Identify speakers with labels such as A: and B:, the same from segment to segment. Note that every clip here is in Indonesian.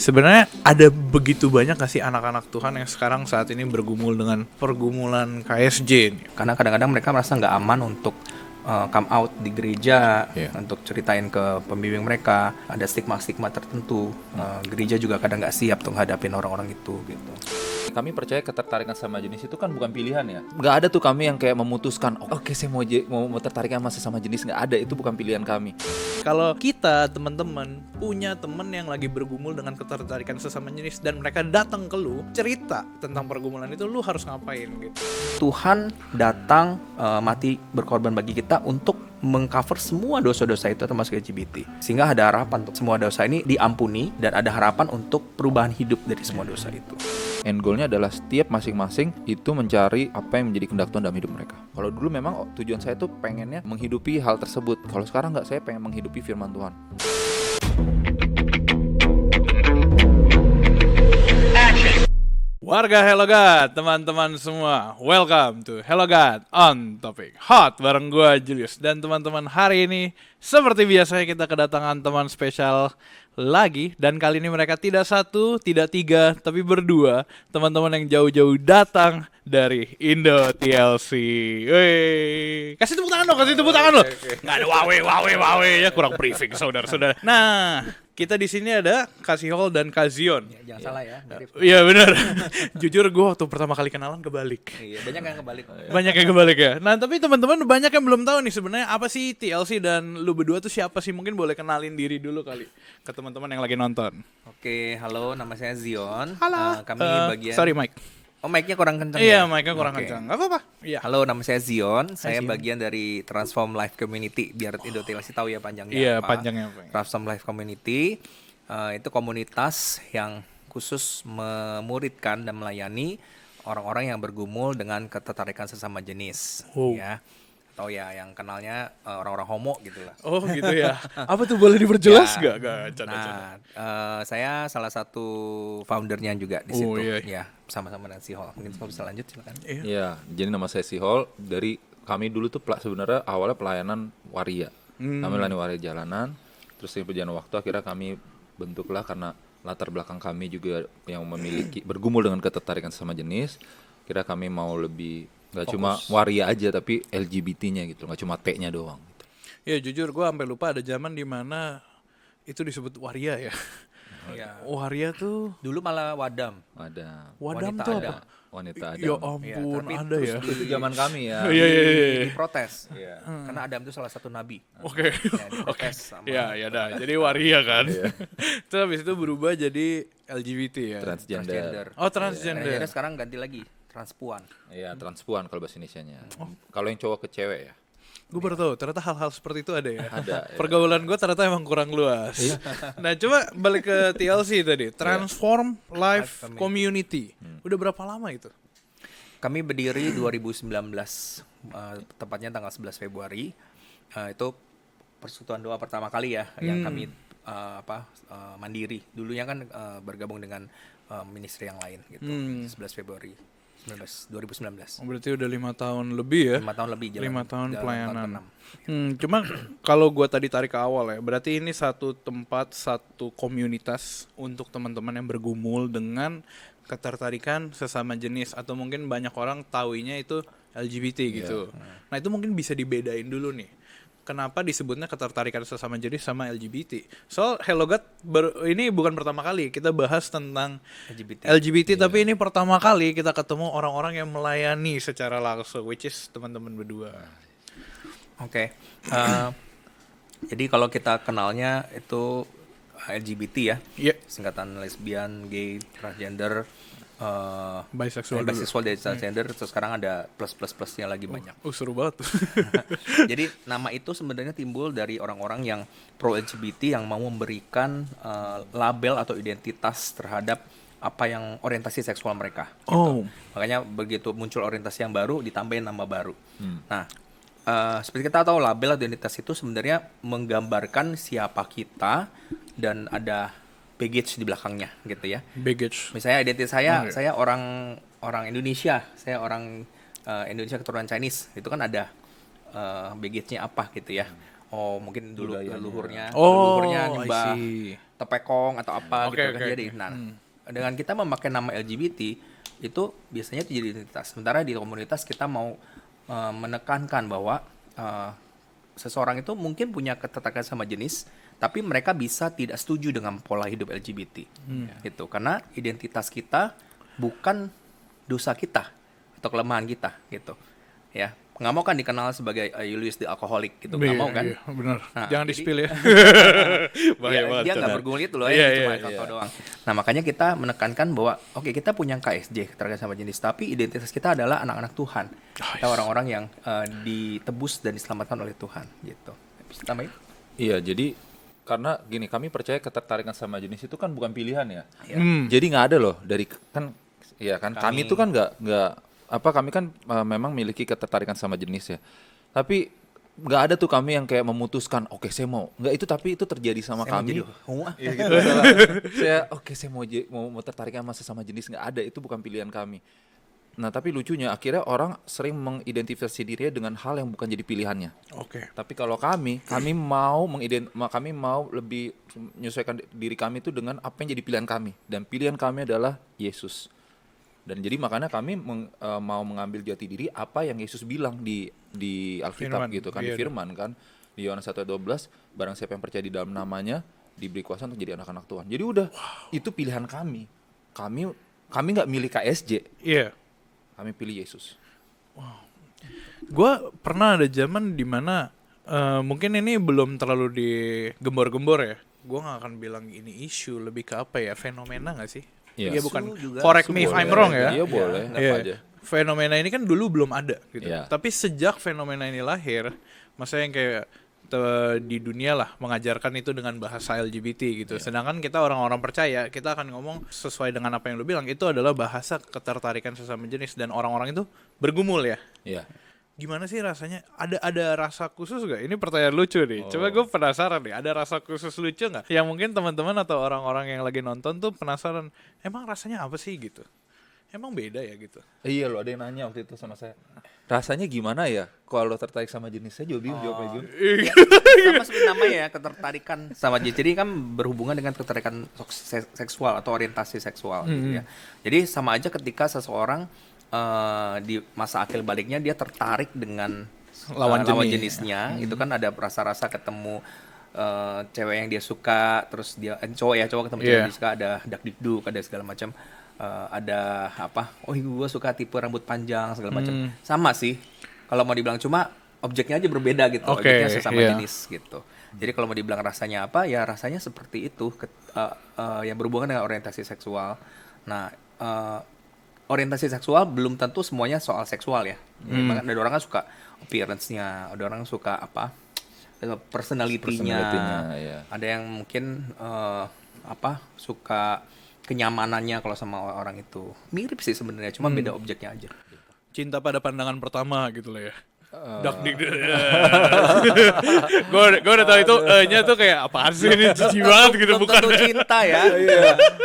A: Sebenarnya ada begitu banyak gak sih anak-anak Tuhan yang sekarang saat ini bergumul dengan pergumulan KSJ nih?
B: Karena kadang-kadang mereka merasa nggak aman untuk come out di gereja, untuk ceritain ke pembimbing mereka. Ada stigma-stigma tertentu. Gereja juga kadang nggak siap untuk hadapin orang-orang itu gitu.
C: Kami percaya ketertarikan sama jenis itu kan bukan pilihan ya. Nggak ada tuh kami yang kayak memutuskan, oke saya mau tertarik sama sesama jenis. Nggak ada, itu bukan pilihan kami.
A: Kalau kita teman-teman punya temen yang lagi bergumul dengan ketertarikan sesama jenis dan mereka datang ke lu cerita tentang pergumulan itu, lu harus ngapain gitu?
B: Tuhan datang mati berkorban bagi kita untuk mengcover semua dosa-dosa itu termasuk LGBT. Sehingga ada harapan untuk semua dosa ini diampuni dan ada harapan untuk perubahan hidup dari semua dosa itu.
C: End goalnya adalah setiap masing-masing itu mencari apa yang menjadi kehendak Tuhan dalam hidup mereka. Kalau dulu memang tujuan saya tuh pengennya menghidupi hal tersebut. Kalau sekarang nggak, saya pengen menghidupi firman Tuhan.
A: Warga Hello God, teman-teman semua, welcome to Hello God on Topic Hot bareng gue Julius. Dan teman-teman, hari ini seperti biasanya kita kedatangan teman spesial lagi. Dan kali ini mereka tidak satu, tidak tiga, tapi berdua. Teman-teman yang jauh-jauh datang dari Indo TLC. Wey, kasih tepuk tangan dong, kasih tepuk tangan loh. Nggak ada wawe ya, kurang briefing saudara-saudara. Nah, kita di sini ada Kasihol dan Kazion.
B: Ya, jangan salah ya.
A: Iya benar. Jujur gue waktu pertama kali kenalan kebalik.
B: Iya, banyak yang kebalik.
A: Banyak yang kebalik ya. Nah tapi teman-teman banyak yang belum tahu nih sebenarnya apa sih TLC dan lu berdua tuh siapa sih? Mungkin boleh kenalin diri dulu kali ke teman-teman yang lagi nonton.
B: Oke, halo, nama saya Zion.
A: Halo.
B: Kami bagian.
A: Sorry Mike.
B: Oh, mic-nya kurang kencang.
A: Iya,
B: ya?
A: mic-nya kurang
B: Oke.
A: kencang. Gak apa-apa. Iya.
B: Halo, nama saya Zion. Saya
A: Zion.
B: bagian dari Transform Life Community. Biar Indo TLC tahu ya panjangnya
A: Iya,
B: apa.
A: panjangnya apa.
B: Transform Life Community itu komunitas yang khusus memuridkan dan melayani orang-orang yang bergumul dengan ketertarikan sesama jenis.
A: Wow.
B: Ya. Atau ya yang kenalnya orang-orang homo gitu lah.
A: Oh gitu ya. Apa tuh, boleh diperjelas
B: Ya.
A: gak? Canda-canda.
B: Saya salah satu foundernya juga di situ.
A: Oh, iya.
B: Ya, sama-sama dengan si Hall. Mungkin kamu bisa lanjut silakan.
C: Iya, jadi nama saya Sihol. Dari kami dulu tuh sebenarnya awalnya pelayanan waria. Kami melayani waria jalanan. Terus di perjalanan waktu akhirnya kami bentuklah karena latar belakang kami juga yang memiliki bergumul dengan ketertarikan sesama jenis. Kira kami mau lebih nggak cuma waria aja tapi LGBT-nya gitu, nggak cuma T-nya doang. Gitu.
A: Ya jujur gue sampai lupa ada zaman dimana itu disebut waria ya.
B: Iya.
A: Waria tuh.
B: Dulu malah wadam.
C: Ada
A: Wadam
B: Wanita
A: tuh
B: ada.
A: apa?
C: wanita ada.
A: Ya
B: Iya,
A: ampun,
B: tapi
A: ada
B: terus
A: ya.
C: Itu zaman kami ya.
A: Iya.
B: Diprotes.
C: Iya.
B: Karena Adam itu salah satu nabi.
A: Oke.
B: Ya, diprotes sama.
A: Ya dah. Jadi waria kan. Terus habis itu berubah jadi LGBT ya.
C: Transgender.
A: Oh,
B: Transgender
A: transgender.
B: sekarang ganti lagi transpuan.
C: Iya, transpuan kalau bahasa Indonesianya. Kalau yang cowok ke cewek ya.
A: Gue baru tahu ternyata hal-hal seperti itu ada ya.
C: Ada.
A: Pergaulan gue ternyata emang kurang luas. Nah, coba balik ke TLC tadi. Transform Life Community. Udah berapa lama itu?
B: Kami berdiri 2019, tepatnya tanggal 11 Februari. Itu persekutuan doa pertama kali ya yang kami mandiri. Dulunya kan bergabung dengan ministry yang lain gitu. 11 Februari 2019.
A: Oh, berarti udah 5 tahun lebih ya.
B: 5 tahun lebih jalan.
A: 5 tahun
B: jalan
A: pelayanan.
B: tahun
A: Cuma kalau gue tadi tarik ke awal ya, berarti ini satu tempat, satu komunitas untuk teman-teman yang bergumul dengan ketertarikan sesama jenis, atau mungkin banyak orang tauinya itu LGBT gitu. Nah itu mungkin bisa dibedain dulu nih. Kenapa disebutnya ketertarikan sesama jenis sama LGBT? Soal Hello God ini bukan pertama kali kita bahas tentang LGBT, tapi ini pertama kali kita ketemu orang-orang yang melayani secara langsung, which is teman-teman berdua.
B: Oke. Jadi kalau kita kenalnya itu LGBT ya.
A: Iya.
B: Singkatan lesbian, gay, transgender,
A: Bisexual dulu.
B: bisexual dan transgender. Terus sekarang ada plus-plus-plusnya lagi banyak.
A: Seru banget tuh.
B: Jadi nama itu sebenarnya timbul dari orang-orang yang pro LGBT yang mau memberikan label atau identitas terhadap apa yang orientasi seksual mereka.
A: Oh.
B: Makanya begitu muncul orientasi yang baru ditambahin nama baru. Nah, seperti kita tahu label atau identitas itu sebenarnya menggambarkan siapa kita dan ada baggage di belakangnya gitu ya.
A: Baggage.
B: Misalnya identitas saya orang Indonesia, saya orang Indonesia keturunan Chinese, itu kan ada baggage-nya apa gitu ya. mungkin dulu
C: Budayanya.
B: leluhurnya
A: Oh,
B: nyembah
A: I see.
B: tepekong atau apa
A: Oke,
B: gitu kan
A: oke,
B: jadi.
A: oke.
B: Nah, dengan kita memakai nama LGBT itu biasanya itu jadi identitas. Sementara di komunitas kita mau menekankan bahwa seseorang itu mungkin punya ketertarikan sama jenis, tapi mereka bisa tidak setuju dengan pola hidup LGBT, gitu. Karena identitas kita bukan dosa kita atau kelemahan kita, gitu. Ya, nggak mau kan dikenal sebagai Julius the alcoholic, gitu. Nggak mau kan?
A: Iya, benar.
B: Nah,
A: Jangan
B: jadi-
A: di-spill ya.
B: Dia nggak bergumul itu loh,
A: Iya,
B: itu cuma
A: iya,
B: contoh doang. Nah, makanya kita menekankan bahwa oke, kita punya KSJ, keterkaitan sama jenis, tapi identitas kita adalah anak-anak Tuhan. Kita orang-orang yang ditebus dan diselamatkan oleh Tuhan, gitu. Bisa tambahin?
C: Iya, jadi karena gini, kami percaya ketertarikan sama jenis itu kan bukan pilihan ya.
B: Ya.
C: Jadi nggak ada loh dari kan, ya kan kami itu kan nggak apa kami kan memang miliki ketertarikan sama jenis ya. Tapi nggak ada tuh kami yang kayak memutuskan, oke saya mau nggak itu, tapi itu terjadi sama
B: Saya mau
C: kami.
B: jadi homo.
C: Iya gitu. Saya oke saya mau tertarik sama sesama jenis, nggak ada, itu bukan pilihan kami. Nah tapi lucunya akhirnya orang sering mengidentifikasi dirinya dengan hal yang bukan jadi pilihannya.
A: Oke.
C: Tapi kalau kami mau lebih menyesuaikan diri kami itu dengan apa yang jadi pilihan kami, dan pilihan kami adalah Yesus. Dan jadi makanya kami mau mengambil jati diri apa yang Yesus bilang di Alkitab
A: Firman,
C: gitu kan,
A: iya,
C: di Firman kan, di Yohanes 1:12, barang siapa yang percaya di dalam namanya diberi kuasa untuk jadi anak-anak Tuhan. Jadi udah itu pilihan kami. Kami nggak milih KSJ,
A: Iya.
C: kami pilih Yesus.
A: Gue pernah ada zaman dimana mungkin ini belum terlalu digembor-gembor ya. Gue nggak akan bilang ini isu, lebih ke apa ya, fenomena nggak sih?
C: Iya.
A: Iya bukan.
B: Isu juga.
A: Correct
C: Isu
A: me if
C: boleh.
A: I'm wrong ya.
C: Iya boleh, nggak
A: Iya.
C: apa aja.
A: Fenomena ini kan dulu belum ada gitu.
C: Iya.
A: Tapi sejak fenomena ini lahir, maksudnya yang kayak di dunia lah mengajarkan itu dengan bahasa LGBT gitu. Sedangkan kita orang-orang percaya, kita akan ngomong sesuai dengan apa yang lu bilang, itu adalah bahasa ketertarikan sesama jenis, dan orang-orang itu bergumul ya.
C: Iya.
A: Gimana sih rasanya? Ada rasa khusus gak? Ini pertanyaan lucu nih. Coba gue penasaran nih. Ada rasa khusus lucu nggak? Yang mungkin teman-teman atau orang-orang yang lagi nonton tuh penasaran. Emang rasanya apa sih gitu? Emang beda ya gitu?
C: Iya loh, ada yang nanya waktu itu sama saya. Rasanya gimana ya kalau tertarik sama jenis? Saya juga bingung jawabnya Jun.
B: Ya, sama seperti namanya ya, ketertarikan sama jenis. Jadi kan berhubungan dengan ketertarikan seksual atau orientasi seksual gitu ya. Jadi sama aja ketika seseorang di masa akil baliknya dia tertarik dengan
A: Lawan jenis.
B: jenisnya, itu kan ada rasa-rasa ketemu cewek yang dia suka, terus dia cowok ketemu cewek yang dia suka, ada dakdikduk, ada segala macam. Ada apa? Oh, gue suka tipe rambut panjang segala macam. Sama sih. Kalau mau dibilang cuma objeknya aja berbeda gitu.
A: Oke,
B: Objeknya sesama
A: iya.
B: jenis gitu. Jadi kalau mau dibilang rasanya apa? Ya rasanya seperti itu yang berhubungan dengan orientasi seksual. Nah, orientasi seksual belum tentu semuanya soal seksual ya. Bahkan ada orang kan suka appearance-nya, ada orang suka apa? Personality-nya.
C: Iya.
B: Ada yang mungkin suka kenyamanannya kalau sama orang itu. Mirip sih sebenarnya, cuma beda objeknya aja.
A: Cinta pada pandangan pertama gitu lah ya. Dakdik. Gue udah tahu itu nya tuh kayak apaan sih ini, cici banget gitu,
B: Belum
A: bukan?
B: tentu cinta ya.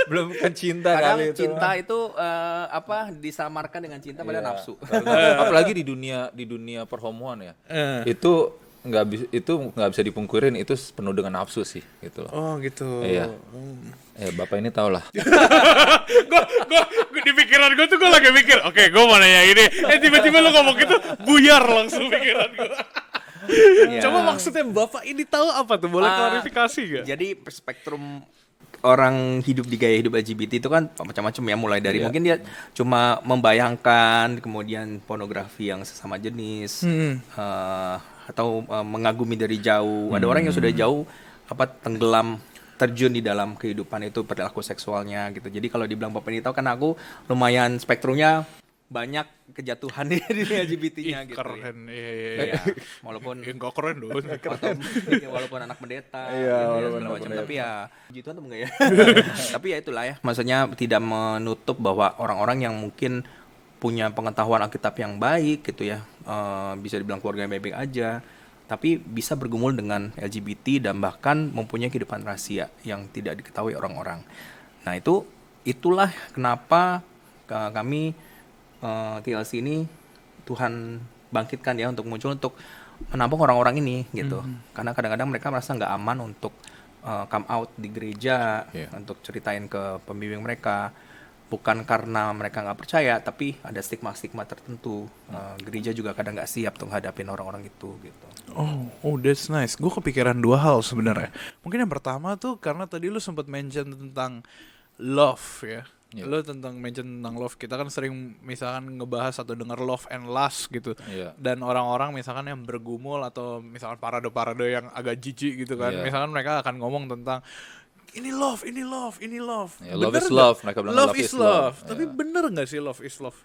C: Belum kan cinta
B: Kadang
C: kali itu.
B: cinta itu disamarkan dengan cinta pada
C: Iya.
B: nafsu.
C: Apalagi di dunia perhomoan ya. Itu nggak bisa dipungkirin, itu penuh dengan nafsu sih gitu loh.
A: Oh gitu.
C: Iya. Bapak ini tau lah.
A: Gue di pikiran gue tuh gue lagi mikir, oke gue mau nanya ini, tiba-tiba lu ngomong gitu, buyar langsung pikiran gue.
B: Iya.
A: Coba maksudnya bapak ini tahu apa tuh? Boleh klarifikasi gak?
B: Jadi spektrum orang hidup di gaya hidup LGBT itu kan macam-macam ya, mulai dari mungkin dia cuma membayangkan, kemudian pornografi yang sesama jenis, atau mengagumi dari jauh. Ada orang yang sudah jauh tenggelam, terjun di dalam kehidupan itu, perilaku seksualnya gitu. Jadi kalau dibilang bapak ini tahu, kan aku lumayan spektrumnya banyak kejatuhan di LGBT-nya gitu.
A: Keren,
B: Ya.
A: iya.
B: Walaupun
A: Enggak keren dong.
B: walaupun anak pendeta,
C: Iya,
B: gitu ya,
C: walaupun
B: segala
C: anak
B: macam,
C: pendeta.
B: tapi ya puji Tuhan tuh enggak ya. Tapi ya itulah ya, maksudnya tidak menutup bahwa orang-orang yang mungkin punya pengetahuan Alkitab yang baik gitu ya, bisa dibilang keluarga yang baik-baik aja, tapi bisa bergumul dengan LGBT dan bahkan mempunyai kehidupan rahasia yang tidak diketahui orang-orang. Nah itulah kenapa kami TLC ini Tuhan bangkitkan ya, untuk muncul, untuk menampung orang-orang ini gitu. Karena kadang-kadang mereka merasa nggak aman untuk come out di gereja,
C: Iya.
B: untuk ceritain ke pembimbing mereka. Bukan karena mereka nggak percaya, tapi ada stigma-stigma tertentu. Gereja juga kadang nggak siap untuk hadapin orang-orang itu gitu.
A: Oh, that's nice. Gue kepikiran dua hal sebenarnya. Mungkin yang pertama tuh karena tadi lu sempat mention tentang love ya.
C: Iya.
A: Lu mention tentang love. Kita kan sering misalkan ngebahas atau denger love and lust gitu.
C: Iya.
A: Dan orang-orang misalkan yang bergumul atau misalkan parade-parade yang agak jijik gitu kan.
C: Iya.
A: Misalkan mereka akan ngomong tentang ini love, ini love, ini love.
C: Ya, love
A: Bener
C: is
A: nggak?
C: love. Mereka bilang
A: Love is love.
C: Ya.
A: Tapi bener nggak sih love is love?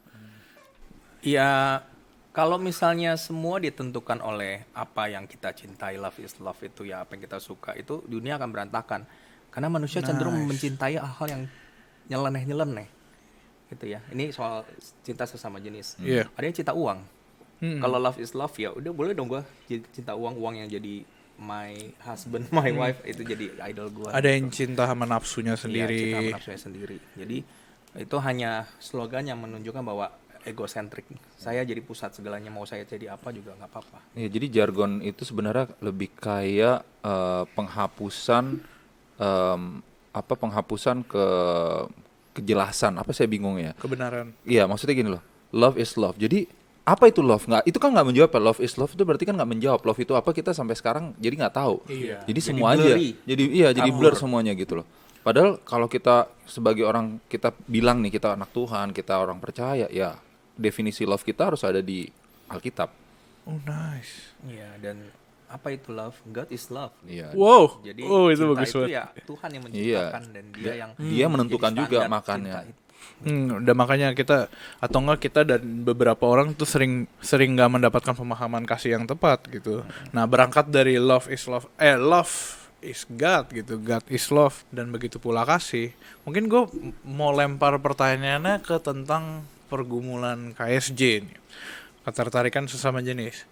B: Ya, kalau misalnya semua ditentukan oleh apa yang kita cintai, love is love itu ya apa yang kita suka, itu dunia akan berantakan. Karena manusia cenderung mencintai hal yang nyeleneh-nyeleneh. Gitu ya. Ini soal cinta sesama jenis.
A: Iya.
B: Ada yang cinta uang. Kalau love is love ya udah boleh dong gua cinta uang yang jadi my husband, my wife itu jadi idol gua.
A: Ada yang cinta sama nafsunya
B: Iya,
A: sendiri.
B: cinta sama nafsunya sendiri. Jadi itu hanya slogan yang menunjukkan bahwa egosentrik. Saya jadi pusat segalanya, mau saya jadi apa juga nggak apa-apa.
C: Ya, jadi jargon itu sebenarnya lebih kayak penghapusan penghapusan kejelasan. Apa saya bingung ya?
A: Kebenaran.
C: Iya, maksudnya gini loh. Love is love. Jadi apa itu love? Nggak, itu kan nggak menjawab. Love is love itu berarti kan nggak menjawab. Love itu apa, kita sampai sekarang jadi nggak tahu.
A: Iya.
C: Jadi
B: Jadi
C: semua aja.
B: blurry.
C: Jadi blur semuanya gitu loh. Padahal kalau kita sebagai orang, kita bilang nih kita anak Tuhan, kita orang percaya, ya definisi love kita harus ada di Alkitab.
A: Oh, nice.
B: Iya, dan apa itu love? God is love.
C: Iya.
A: Wow.
B: Jadi
A: itu
B: cinta
A: bagus
B: itu
A: banget.
B: ya Tuhan yang menciptakan dan dia yang
C: Dia menentukan
B: jadi
C: juga
B: standar
C: makannya.
B: cinta itu.
A: Udah makanya kita atau enggak kita dan beberapa orang tuh sering nggak mendapatkan pemahaman kasih yang tepat gitu. Nah, berangkat dari love is God gitu, God is love, dan begitu pula kasih. Mungkin gue mau lempar pertanyaannya ke tentang pergumulan KSJ nih, ketertarikan sesama jenis.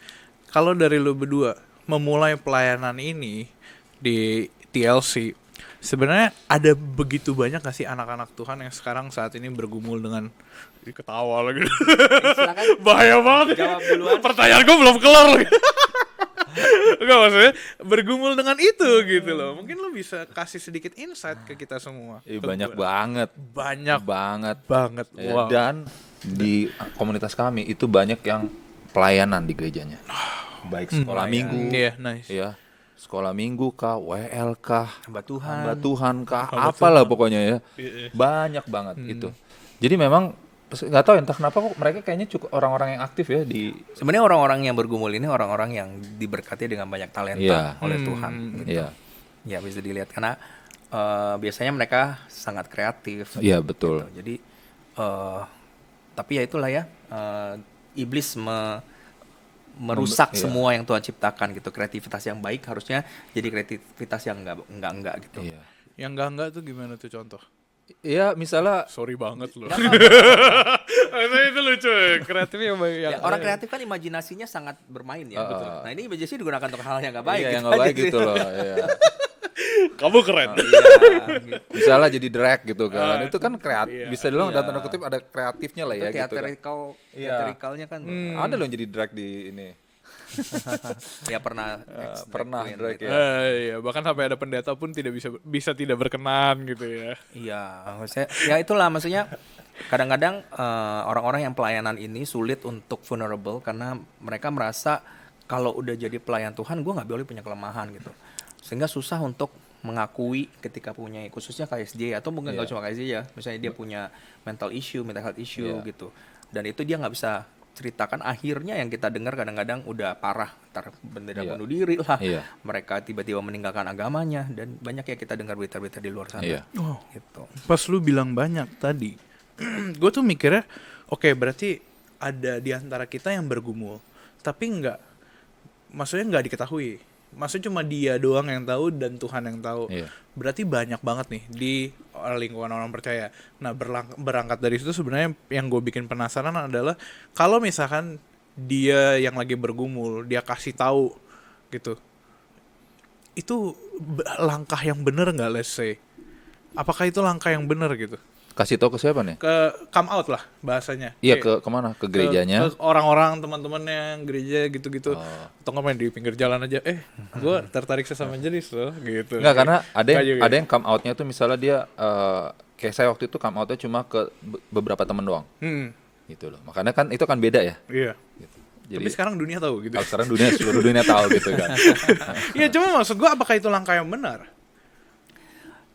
A: Kalau dari lu berdua memulai pelayanan ini di TLC, sebenarnya ada begitu banyak gak sih anak-anak Tuhan yang sekarang saat ini bergumul dengan ketawa lagi.
B: Silakan
A: Bahaya banget.
B: jawab duluan.
A: Pertanyaan gue belum kelar lagi. Enggak, maksudnya bergumul dengan itu gitu loh. Mungkin lu bisa kasih sedikit insight ke kita semua.
C: Banyak banget.
A: Banyak
C: Banget. Ya,
A: Wow.
C: dan di komunitas kami itu banyak yang pelayanan di gerejanya. Baik sekolah minggu,
A: Iya, nice.
C: ya, sekolah minggu kah, WL kah,
B: Hamba Tuhan.
C: hamba Tuhan kah, apalah pokoknya ya. Banyak banget itu. Jadi memang nggak tahu entah kenapa kok mereka kayaknya cukup orang-orang yang aktif ya di.
B: Sebenarnya orang-orang yang bergumul ini orang-orang yang diberkati dengan banyak talenta
C: Iya.
B: oleh Tuhan. Gitu.
C: Iya,
B: Ya bisa dilihat karena biasanya mereka sangat kreatif.
C: iya betul.
B: Gitu. Jadi tapi ya itulah ya iblis merusak
C: Iya.
B: semua yang Tuhan ciptakan gitu. Kreativitas yang baik harusnya jadi kreativitas yang enggak gitu.
C: Iya.
A: Yang enggak tuh gimana tuh contoh?
C: Iya, misalnya
A: Sorry banget loh.
B: Nggak apa-apa.
A: Maksudnya itu lucu ya. Kreatif yang baik.
B: Ya, orang kreatif kan imajinasinya sangat bermain ya. Betul. Nah ini imajinasi digunakan untuk hal yang nggak baik.
C: iya, yang
B: gitu
C: nggak
B: aja
C: baik
B: sih.
C: gitu loh. Iya.
A: Kamu keren.
B: Iya, gitu.
C: Misalnya jadi drag gitu kan, itu kan kreatif. Bisa dibilang
B: Iya.
C: dalam tanda kutip ada kreatifnya lah ya
B: Itu
C: gitu kan.
B: teatrikalnya kan
C: Ada loh yang jadi drag di ini.
B: ya pernah
C: Pernah
B: queen
C: drag
B: gitu.
C: ya.
A: Iya, bahkan sampai ada pendeta pun tidak bisa tidak berkenan gitu ya.
B: Iya, maksudnya ya itulah maksudnya kadang-kadang orang-orang yang pelayanan ini sulit untuk vulnerable karena mereka merasa kalau udah jadi pelayan Tuhan gue nggak boleh punya kelemahan gitu, sehingga susah untuk mengakui ketika punya khususnya KSJ atau mungkin nggak cuma KSJ ya, misalnya dia punya mental health issue
C: Iya.
B: gitu, dan itu dia nggak bisa ceritakan. Akhirnya yang kita dengar kadang-kadang udah parah, ntar bendera
C: Iya.
B: bunuh diri lah,
C: Iya.
B: mereka tiba-tiba meninggalkan agamanya, dan banyak ya kita dengar berita-berita di luar sana.
C: Iya.
A: Oh,
B: Gitu.
A: pas lu bilang banyak tadi, gue tuh mikirnya, oke, berarti ada di antara kita yang bergumul, tapi maksudnya nggak diketahui. Maksudnya cuma dia doang yang tahu dan Tuhan yang tahu.
C: Iya.
A: Berarti banyak banget nih di lingkungan orang percaya. Nah, berangkat dari situ sebenarnya yang gue bikin penasaran adalah kalau misalkan dia yang lagi bergumul, dia kasih tahu gitu. Itu langkah yang bener nggak, let's say? Apakah itu langkah yang bener gitu?
C: Kasih tahu ke siapa nih?
A: come out lah bahasanya.
C: Iya,
A: Kayak
C: kemana? Ke gerejanya.
A: ke orang-orang teman-teman yang gereja gitu-gitu. Atau nggak main di pinggir jalan aja. Gue tertarik sesama jenis loh gitu.
C: Enggak, karena
A: Nggak juga.
C: ada yang come out-nya tuh misalnya dia kayak saya waktu itu come out-nya cuma ke beberapa teman doang. Gitu loh. Makanya kan itu kan beda ya.
A: Iya.
C: Gitu.
A: Tapi sekarang dunia tahu gitu.
C: sekarang seluruh dunia tahu gitu kan.
A: Iya, cuma maksud gue apakah itu langkah yang benar?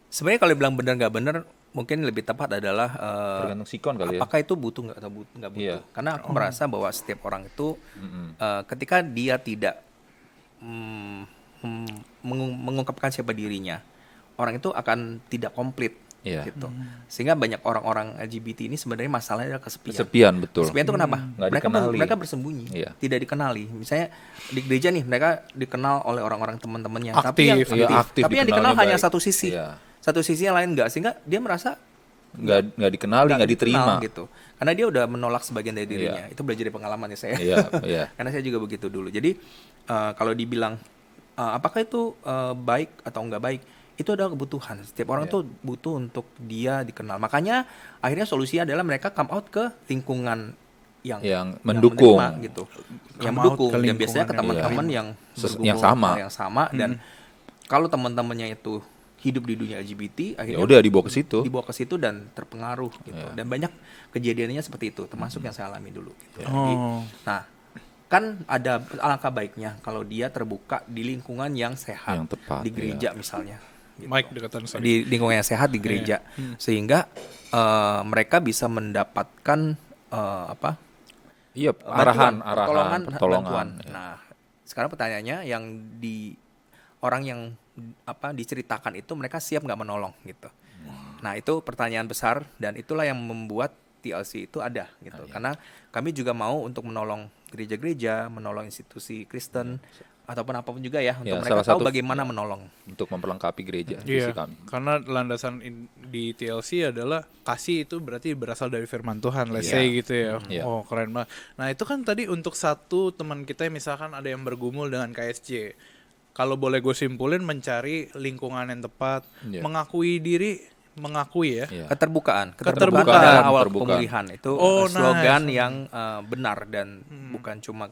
B: Sebenarnya kalau bilang benar nggak benar, mungkin lebih tepat adalah
C: Tergantung sikon kali ya.
B: apakah itu butuh nggak atau nggak butuh.
C: Iya.
B: Karena aku merasa bahwa setiap orang itu ketika dia tidak mengungkapkan siapa dirinya, orang itu akan tidak komplit.
C: Iya.
B: Gitu. Sehingga banyak orang-orang LGBT ini sebenarnya masalahnya adalah kesepian.
C: Kesepian, betul.
B: Kesepian itu kenapa?
C: Nggak
B: Mereka
C: dikenali.
B: mereka bersembunyi,
C: Iya.
B: tidak dikenali. Misalnya di gereja nih, mereka dikenal oleh orang-orang teman-temannya,
A: Aktif.
B: tapi yang
C: Iya, aktif,
B: tapi yang dikenal
C: dikenalnya
B: hanya
C: baik.
B: satu sisi,
C: Iya.
B: satu sisi yang lain enggak, sehingga dia merasa
C: Nggak dikenali, nggak
B: dikenal
C: diterima.
B: gitu. Karena dia udah menolak sebagian dari dirinya. Itu belajar dari pengalaman ya saya.
C: Iya, iya.
B: Karena saya juga begitu dulu. Jadi kalau dibilang apakah itu baik atau enggak baik, itu adalah kebutuhan. Setiap orang tuh butuh untuk dia dikenal. Makanya akhirnya solusinya adalah mereka come out ke lingkungan yang
C: mendukung.
B: menerima gitu. Yang
A: Come out
B: mendukung
A: ke
B: dan biasanya ke
A: lingkungan
B: teman-teman
A: yang
B: yang
C: yang
B: bergumul
C: sama.
B: hal yang sama dan kalau teman-temannya itu hidup di dunia LGBT,
C: Ya
B: akhirnya
C: udah dibawa ke situ.
B: dibawa ke situ dan terpengaruh gitu. Dan banyak kejadiannya seperti itu, termasuk yang saya alami dulu gitu. Jadi, nah, kan ada alangkah baiknya kalau dia terbuka di lingkungan yang sehat,
C: Yang tepat,
B: di gereja misalnya. Gitu.
A: Mike dekatan saya.
B: Di lingkungan yang sehat di gereja sehingga mereka bisa mendapatkan apa?
C: Iya, arahan,
B: pertolongan,
C: pertolongan.
B: bantuan.
C: Ya.
B: Nah, sekarang pertanyaannya yang orang yang diceritakan itu mereka siap nggak menolong gitu. Nah, itu pertanyaan besar dan itulah yang membuat TLC itu ada gitu. Karena kami juga mau untuk menolong gereja-gereja, menolong institusi Kristen ataupun apapun juga ya untuk
C: Ya,
B: mereka
C: salah
B: tahu
C: satu-
B: bagaimana menolong.
C: Untuk memperlengkapi gereja
A: Iya,
C: visi kami.
A: karena landasan di TLC adalah kasih itu berarti berasal dari firman Tuhan, let's
C: Iya.
A: say gitu ya.
C: Iya.
A: Oh, keren banget. Nah, itu kan tadi untuk satu teman kita yang misalkan ada yang bergumul dengan KSJ. Kalau boleh gue simpulin mencari lingkungan yang tepat,
C: Iya.
A: mengakui diri, mengakui ya.
C: Iya.
B: Keterbukaan
A: Keterbukaan.
B: adalah awal
C: Keterbukaan.
B: pemulihan. Itu
A: Oh,
B: slogan
A: nice.
B: yang benar dan bukan cuma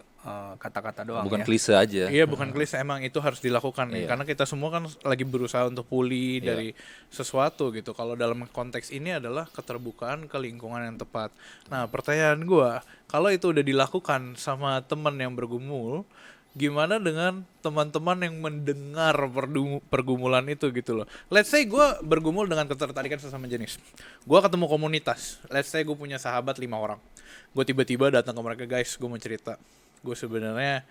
B: kata-kata doang
C: Bukan
B: ya.
C: klise aja.
A: Iya, bukan klise, emang itu harus dilakukan nih.
C: Iya.
A: Karena kita semua kan lagi berusaha untuk pulih
C: Iya.
A: dari sesuatu gitu. Kalau dalam konteks ini adalah keterbukaan ke lingkungan yang tepat. Nah, pertanyaan gua, kalau itu udah dilakukan sama teman yang bergumul, gimana dengan teman-teman yang mendengar pergumulan itu gitu loh. Let's say gua bergumul dengan ketertarikan sesama jenis. Gua ketemu komunitas. Let's say gue punya sahabat 5 orang. Gue tiba-tiba datang ke mereka, guys, gue mau cerita. Gue sebenarnya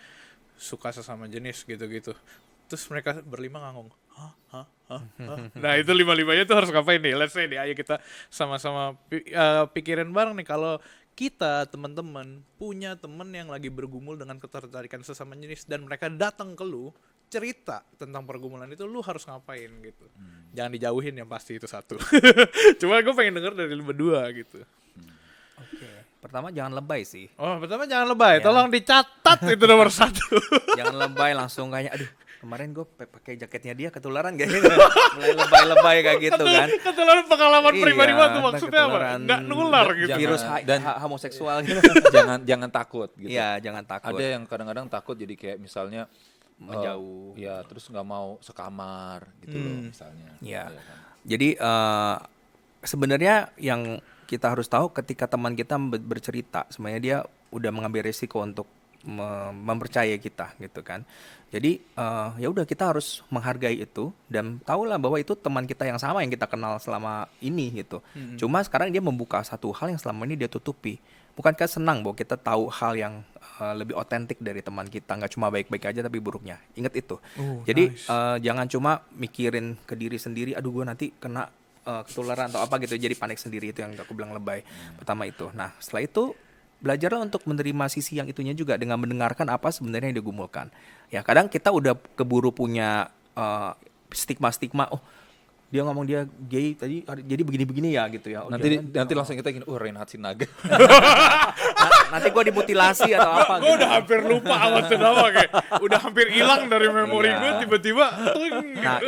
A: suka sesama jenis gitu-gitu. Terus mereka berlima ngangong. Hah? Nah, itu lima-limanya tuh harus ngapain nih? Let's say nih, ayo kita sama-sama pikirin bareng nih kalau kita teman-teman punya teman yang lagi bergumul dengan ketertarikan sesama jenis dan mereka datang ke lu cerita tentang pergumulan itu, lu harus ngapain gitu. Jangan dijauhin yang pasti itu satu. Cuma gue pengen denger dari lu berdua gitu.
B: Oke. Pertama jangan lebay sih.
A: Oh, pertama jangan lebay,
B: Ya.
A: tolong dicatat itu nomor 1.
B: Jangan lebay langsung kayak aduh kemarin gue pakai jaketnya dia ketularan gak ya? Mulai lebay-lebay kayak gitu kan.
A: Ketularan pengalaman
B: Iya,
A: pribadi banget tuh, maksudnya apa?
B: ketularan
A: Nggak nular gitu.
B: Virus
C: Dan-
B: homoseksual gitu.
C: jangan takut gitu.
B: Iya, jangan takut.
C: Ada yang kadang-kadang takut jadi kayak misalnya
B: Menjauh.
C: ya terus nggak mau sekamar gitu loh misalnya.
B: Iya.
C: Iya kan?
B: Jadi sebenarnya yang kita harus tahu ketika teman kita bercerita, sebenarnya dia udah mengambil risiko untuk mempercayai kita gitu kan. Jadi ya udah kita harus menghargai itu dan tahulah bahwa itu teman kita yang sama yang kita kenal selama ini gitu. Cuma sekarang dia membuka satu hal yang selama ini dia tutupi. Bukankah senang bahwa kita tahu hal yang lebih otentik dari teman kita, nggak cuma baik-baik aja tapi buruknya. Ingat itu. Jadi jangan cuma mikirin ke diri sendiri, aduh gue nanti kena ketularan atau apa gitu, jadi panik sendiri. Itu yang aku bilang lebay. Pertama itu. Nah setelah itu belajarlah untuk menerima sisi yang itunya juga dengan mendengarkan apa sebenarnya yang digumulkan. Ya kadang kita udah keburu punya stigma-stigma, oh dia ngomong dia gay tadi jadi begini-begini ya gitu ya. Oh,
C: Nanti langsung kita gini, Reinhard Sinaga.
B: nanti gue dimutilasi atau apa
A: Gue
B: gitu.
A: udah hampir lupa awal nama kayak udah hampir hilang dari memori gue tiba-tiba.
B: Nah,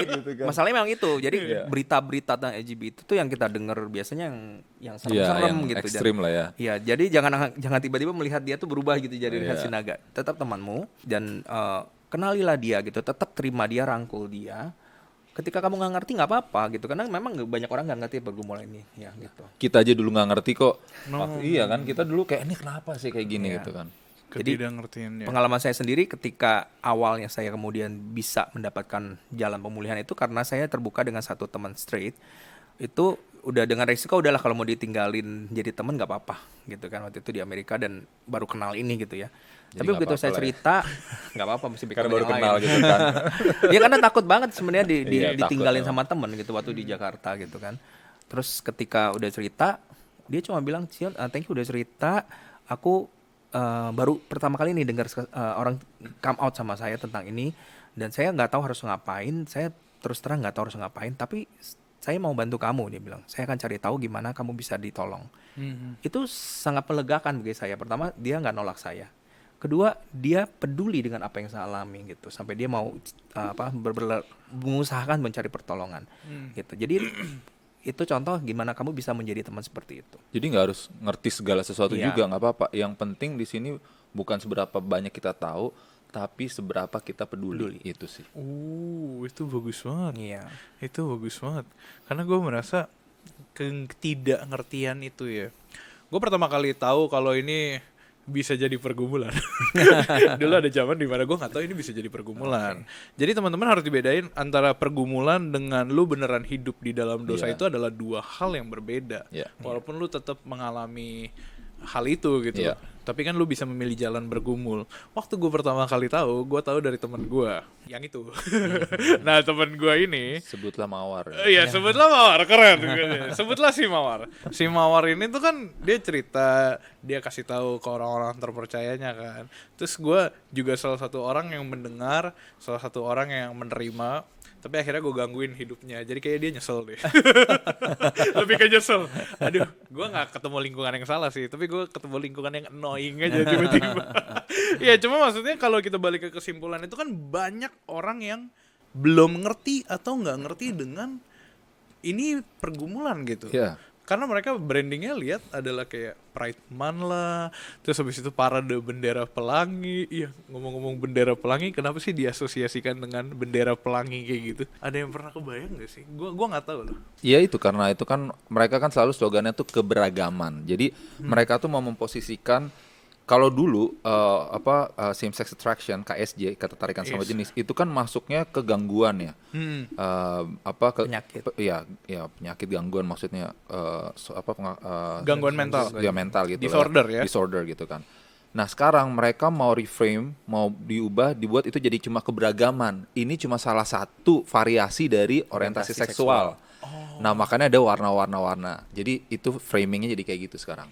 B: masalahnya memang itu. Jadi
C: Iya.
B: berita-berita tentang LGBT itu yang kita dengar biasanya yang
C: Iya,
B: serem-serem
C: yang
B: gitu.
C: ekstrim lah ya.
B: Iya, jadi jangan tiba-tiba melihat dia tuh berubah gitu jadi Reinhard
C: Iya.
B: Sinaga. Tetap temanmu dan kenalilah dia gitu. Tetap terima dia, rangkul dia. Ketika kamu nggak ngerti nggak apa-apa gitu, karena memang banyak orang nggak ngerti pergumulan ini ya gitu.
C: Kita aja dulu nggak ngerti kok. Iya kan, kita dulu kayak ini kenapa sih kayak gini gitu kan.
A: Ketidagngertiannya.
B: Pengalaman saya sendiri ketika awalnya saya kemudian bisa mendapatkan jalan pemulihan itu karena saya terbuka dengan satu teman straight. Itu udah dengan resiko udahlah kalau mau ditinggalin jadi teman nggak apa-apa gitu kan, waktu itu di Amerika dan baru kenal ini gitu ya.
C: Jadi
B: Tapi
C: nggak
B: begitu
C: apa-apa
B: saya
C: lah ya.
B: cerita nggak apa-apa mesti bikin
C: Karena
B: teman
C: baru
B: yang
C: kenal
B: lain.
C: gitu kan.
B: Ya karena takut banget sebenarnya
C: Iya,
B: ditinggalin
C: takut,
B: sama temen gitu waktu di Jakarta gitu kan. Terus ketika udah cerita dia cuma bilang, "Sion, thank you udah cerita. Aku baru pertama kali nih dengar orang come out sama saya tentang ini dan saya nggak tahu harus ngapain. Saya terus terang nggak tahu harus ngapain. Tapi saya mau bantu kamu," dia bilang. "Saya akan cari tahu gimana kamu bisa ditolong." Itu sangat melegakan bagi saya. Pertama dia nggak nolak saya. Kedua, dia peduli dengan apa yang saya alami gitu, sampai dia mau mengusahakan mencari pertolongan gitu. Jadi itu contoh gimana kamu bisa menjadi teman seperti itu.
C: Jadi nggak harus ngerti segala sesuatu
B: Iya.
C: juga, nggak apa-apa. Yang penting di sini bukan seberapa banyak kita tahu, tapi seberapa kita peduli. Itu sih.
A: Itu bagus banget.
B: Iya.
A: Itu bagus banget. Karena gue merasa ketidakngertian itu ya. Gue pertama kali tahu kalau ini bisa jadi pergumulan. Dulu ada zaman di mana gue nggak tahu ini bisa jadi pergumulan. Jadi teman-teman harus dibedain antara pergumulan dengan lu beneran hidup di dalam dosa.
C: Iya.
A: Itu adalah dua hal yang berbeda.
C: Iya.
A: Walaupun lu tetap mengalami hal itu gitu.
C: Iya.
A: Tapi kan lu bisa memilih jalan bergumul. Waktu gue pertama kali tahu, gue tahu dari teman gue yang itu. Nah teman gue ini,
C: Sebutlah Mawar.
A: iya sebutlah Mawar, keren. Sebutlah si Mawar. Si Mawar ini tuh kan dia cerita, dia kasih tahu ke orang-orang terpercayanya kan. Terus gue juga salah satu orang yang mendengar, salah satu orang yang menerima. Tapi akhirnya gue gangguin hidupnya, jadi kayak dia nyesel deh. Lebih ke nyesel. Aduh, gue nggak ketemu lingkungan yang salah sih, tapi gue ketemu lingkungan yang annoying aja tiba-tiba. Iya, cuma maksudnya kalau kita balik ke kesimpulan itu kan banyak orang yang belum ngerti atau nggak ngerti dengan ini pergumulan gitu.
C: Iya.
A: Karena mereka brandingnya lihat adalah kayak Pride Month lah, terus habis itu parade bendera pelangi. Iya, ngomong-ngomong bendera pelangi, kenapa sih diasosiasikan dengan bendera pelangi kayak gitu? Ada yang pernah kebayang gak sih? Gua nggak tahu loh.
C: Iya itu karena itu kan mereka kan selalu slogannya tuh keberagaman. Jadi mereka tuh mau memposisikan kalau dulu same sex attraction KSJ, ketertarikan sama jenis itu kan masuknya ke gangguan ya.
B: Penyakit.
C: Iya penyakit gangguan maksudnya
A: Gangguan mental.
C: Ya mental gitu.
A: Disorder
C: lah.
A: ya.
C: Disorder gitu kan. Nah sekarang mereka mau reframe, mau diubah, dibuat itu jadi cuma keberagaman. Ini cuma salah satu variasi dari orientasi seksual. Nah makanya ada warna-warna. Jadi itu framingnya jadi kayak gitu sekarang.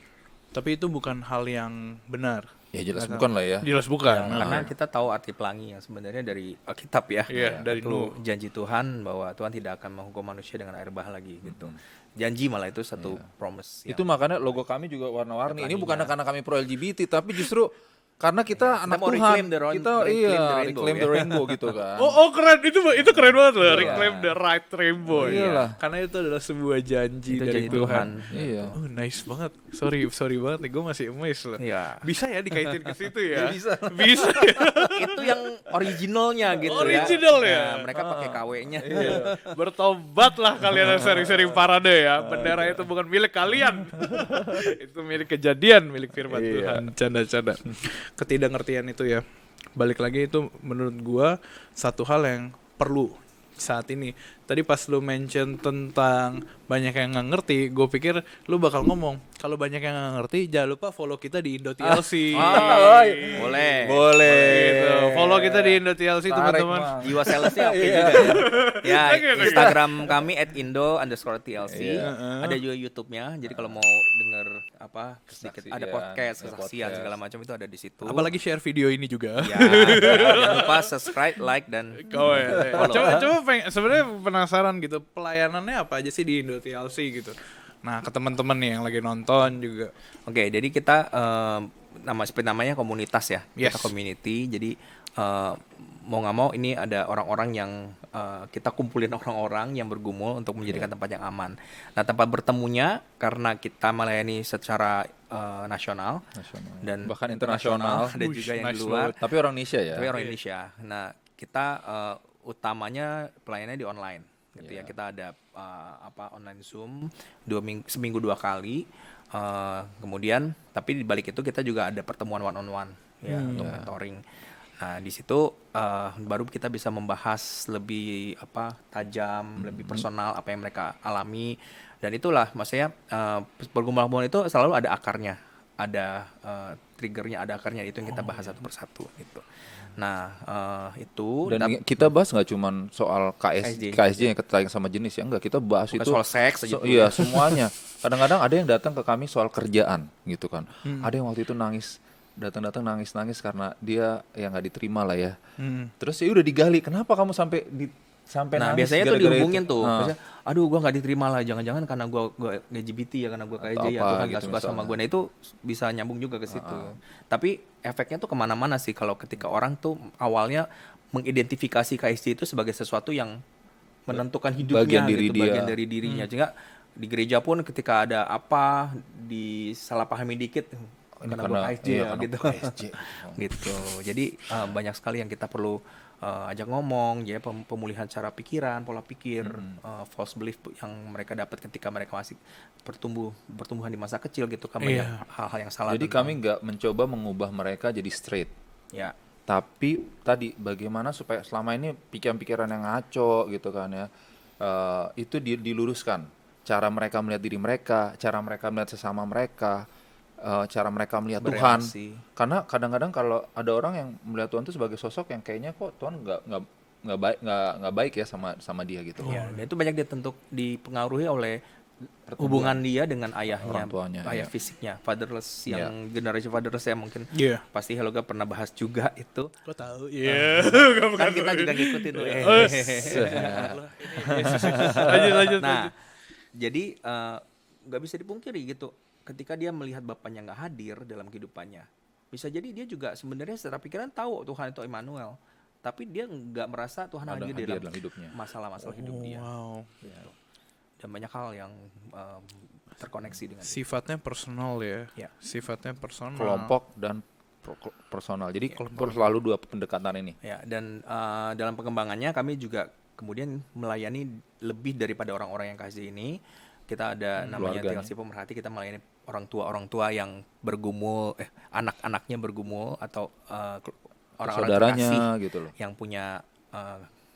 A: Tapi itu bukan hal yang benar.
C: Ya jelas bukan lah ya.
A: Jelas bukan.
B: Karena kita tahu arti pelangi yang sebenarnya dari Alkitab ya.
A: Iya, dari
B: itu
A: Nuh.
B: janji Tuhan bahwa Tuhan tidak akan menghukum manusia dengan air bah lagi gitu. Janji malah itu satu promise.
C: Itu makanya logo kami juga warna-warni. Ini bukan karena kami pro LGBT, tapi justru karena kita anak
B: mau
C: Tuhan.
B: reclaim the
C: Kita reclaim the rainbow gitu kan.
A: Oh keren, itu keren banget loh. Reclaim the right rainbow.
C: Iyalah.
A: Karena itu adalah sebuah janji
B: Itu
A: dari
B: janji
A: Tuhan.
C: Iya.
A: Oh nice banget. Sorry banget nih, gue masih amazed loh.
B: Iya.
A: Bisa ya dikaitin ke situ ya?
C: bisa.
A: Bisa ya?
B: Itu yang originalnya gitu
A: Original
B: ya.
A: ya?
B: Nah, mereka pakai KW-nya.
A: Bertobatlah kalian yang sering-sering parade ya. Bendera itu bukan milik kalian. Itu milik kejadian, milik firman Tuhan. Canda-canda. Ketidakngertian itu ya. Balik lagi itu menurut gua satu hal yang perlu saat ini. Tadi pas lu mention tentang banyak yang nggak ngerti, gue pikir lu bakal ngomong kalau banyak yang nggak ngerti jangan lupa follow kita di Indo TLC.
B: Boleh.
A: Gitu. Follow kita di Indo TLC
C: Tarik,
A: teman-teman.
C: Mas.
B: Jiwa salesnya oke juga ya. Ya, Instagram kami @indo_TLC. Ada juga YouTube-nya. Jadi kalau mau denger sedikit ada podcast, kesaksian segala macam itu ada di situ.
A: Apalagi share video ini juga.
B: Ya, jangan lupa subscribe, like dan
A: Oh ya.
B: follow.
A: Coba sebenarnya penasaran gitu pelayanannya apa aja sih di Indo TLC gitu. Nah, ke teman-teman nih yang lagi nonton juga.
B: Oke, jadi kita seperti namanya komunitas ya.
A: Yes.
B: Kita community. Jadi mau nggak mau ini ada orang-orang yang kita kumpulin orang-orang yang bergumul untuk menjadikan tempat yang aman. Nah, tempat bertemunya karena kita melayani secara nasional dan
C: bahkan internasional.
B: ada juga yang di
A: nice
B: luar.
C: Tapi orang Indonesia ya.
B: Tapi orang Indonesia. Nah, kita utamanya pelayanannya di online gitu ya. Kita ada online Zoom seminggu 2 kali. Kemudian tapi di balik itu kita juga ada pertemuan one on one ya untuk mentoring. Nah, di situ baru kita bisa membahas lebih tajam, lebih personal apa yang mereka alami. Dan itulah maksudnya pergumulan itu selalu ada akarnya, ada triggernya, ada akarnya, itu yang kita bahas satu persatu gitu. Nah, itu
C: Dan kita bahas nggak cuman soal KSJ yang terkait sama jenis ya, enggak, kita bahas
B: bukan
C: itu
B: soal seks aja.
C: iya semuanya. Kadang-kadang ada yang datang ke kami soal kerjaan gitu kan. Ada yang waktu itu datang nangis karena dia ya nggak diterima lah ya. Terus ya udah digali, kenapa kamu sampai
B: Nah,
C: nangis
B: biasanya tuh
C: gara-gara
B: dihubungin
C: itu?
B: tuh. Biasanya, aduh gua nggak diterima lah, jangan-jangan karena gua LGBT ya, karena gua KJ
C: Atau
B: ya,
C: apa
B: Tuhan nggak
C: gitu
B: suka sama
C: misalnya.
B: gua. Nah, itu bisa nyambung juga ke situ. Tapi efeknya tuh kemana-mana sih kalau ketika orang tuh awalnya mengidentifikasi KSJ itu sebagai sesuatu yang menentukan hidupnya
C: Bagian diri
B: gitu,
C: dia.
B: bagian dari dirinya. Sehingga di gereja pun ketika ada apa disalahpahami dikit,
C: Ini
B: karena gua KSJ ya
C: karena
B: gitu.
C: KSJ.
B: Gitu. Jadi banyak sekali yang kita perlu ajak ngomong, ya pemulihan cara pikiran, pola pikir, false belief yang mereka dapat ketika mereka masih pertumbuhan di masa kecil gitu kan, banyak hal-hal yang salah.
C: Jadi kami nggak mencoba mengubah mereka jadi straight.
B: ya
C: Tapi tadi bagaimana supaya selama ini pikiran-pikiran yang ngaco gitu kan ya, itu diluruskan. Cara mereka melihat diri mereka, cara mereka melihat sesama mereka, cara mereka melihat Tuhan.
B: bereaksi.
C: Karena kadang-kadang kalau ada orang yang melihat Tuhan itu sebagai sosok yang kayaknya kok Tuhan nggak baik ya sama dia gitu.
B: Ya, dan itu banyak dipengaruhi oleh hubungan dia dengan ayahnya,
C: Orang tuanya,
B: ayah
C: ya.
B: fisiknya, fatherless, yang generasi fatherless ya mungkin.
A: Iya.
B: Pasti Helga pernah bahas juga itu.
A: Kok tahu? Iya.
B: Kan kita juga ngikutin tuh.
A: Lanjut.
B: Nah, jadi nggak bisa dipungkiri gitu. Ketika dia melihat bapaknya nggak hadir dalam kehidupannya, bisa jadi dia juga sebenarnya secara pikiran tahu Tuhan itu Immanuel, tapi dia nggak merasa Tuhan hadir dalam
C: hidupnya.
B: masalah-masalah hidup dia.
A: Wow.
B: Dan banyak hal yang terkoneksi dengan dia.
A: Sifatnya personal ya.
B: Ya.
A: Sifatnya personal.
C: Kelompok dan personal. Jadi selalu dua pendekatan ini.
B: Ya, dan dalam pengembangannya kami juga kemudian melayani lebih daripada orang-orang yang kasih ini. Kita ada namanya
C: Keluarganya.
B: TLC Pemerhati, kita melayani orang tua yang bergumul, anak-anaknya bergumul atau orang-orang
C: Saudaranya
B: terkasih
C: gitu loh.
B: yang punya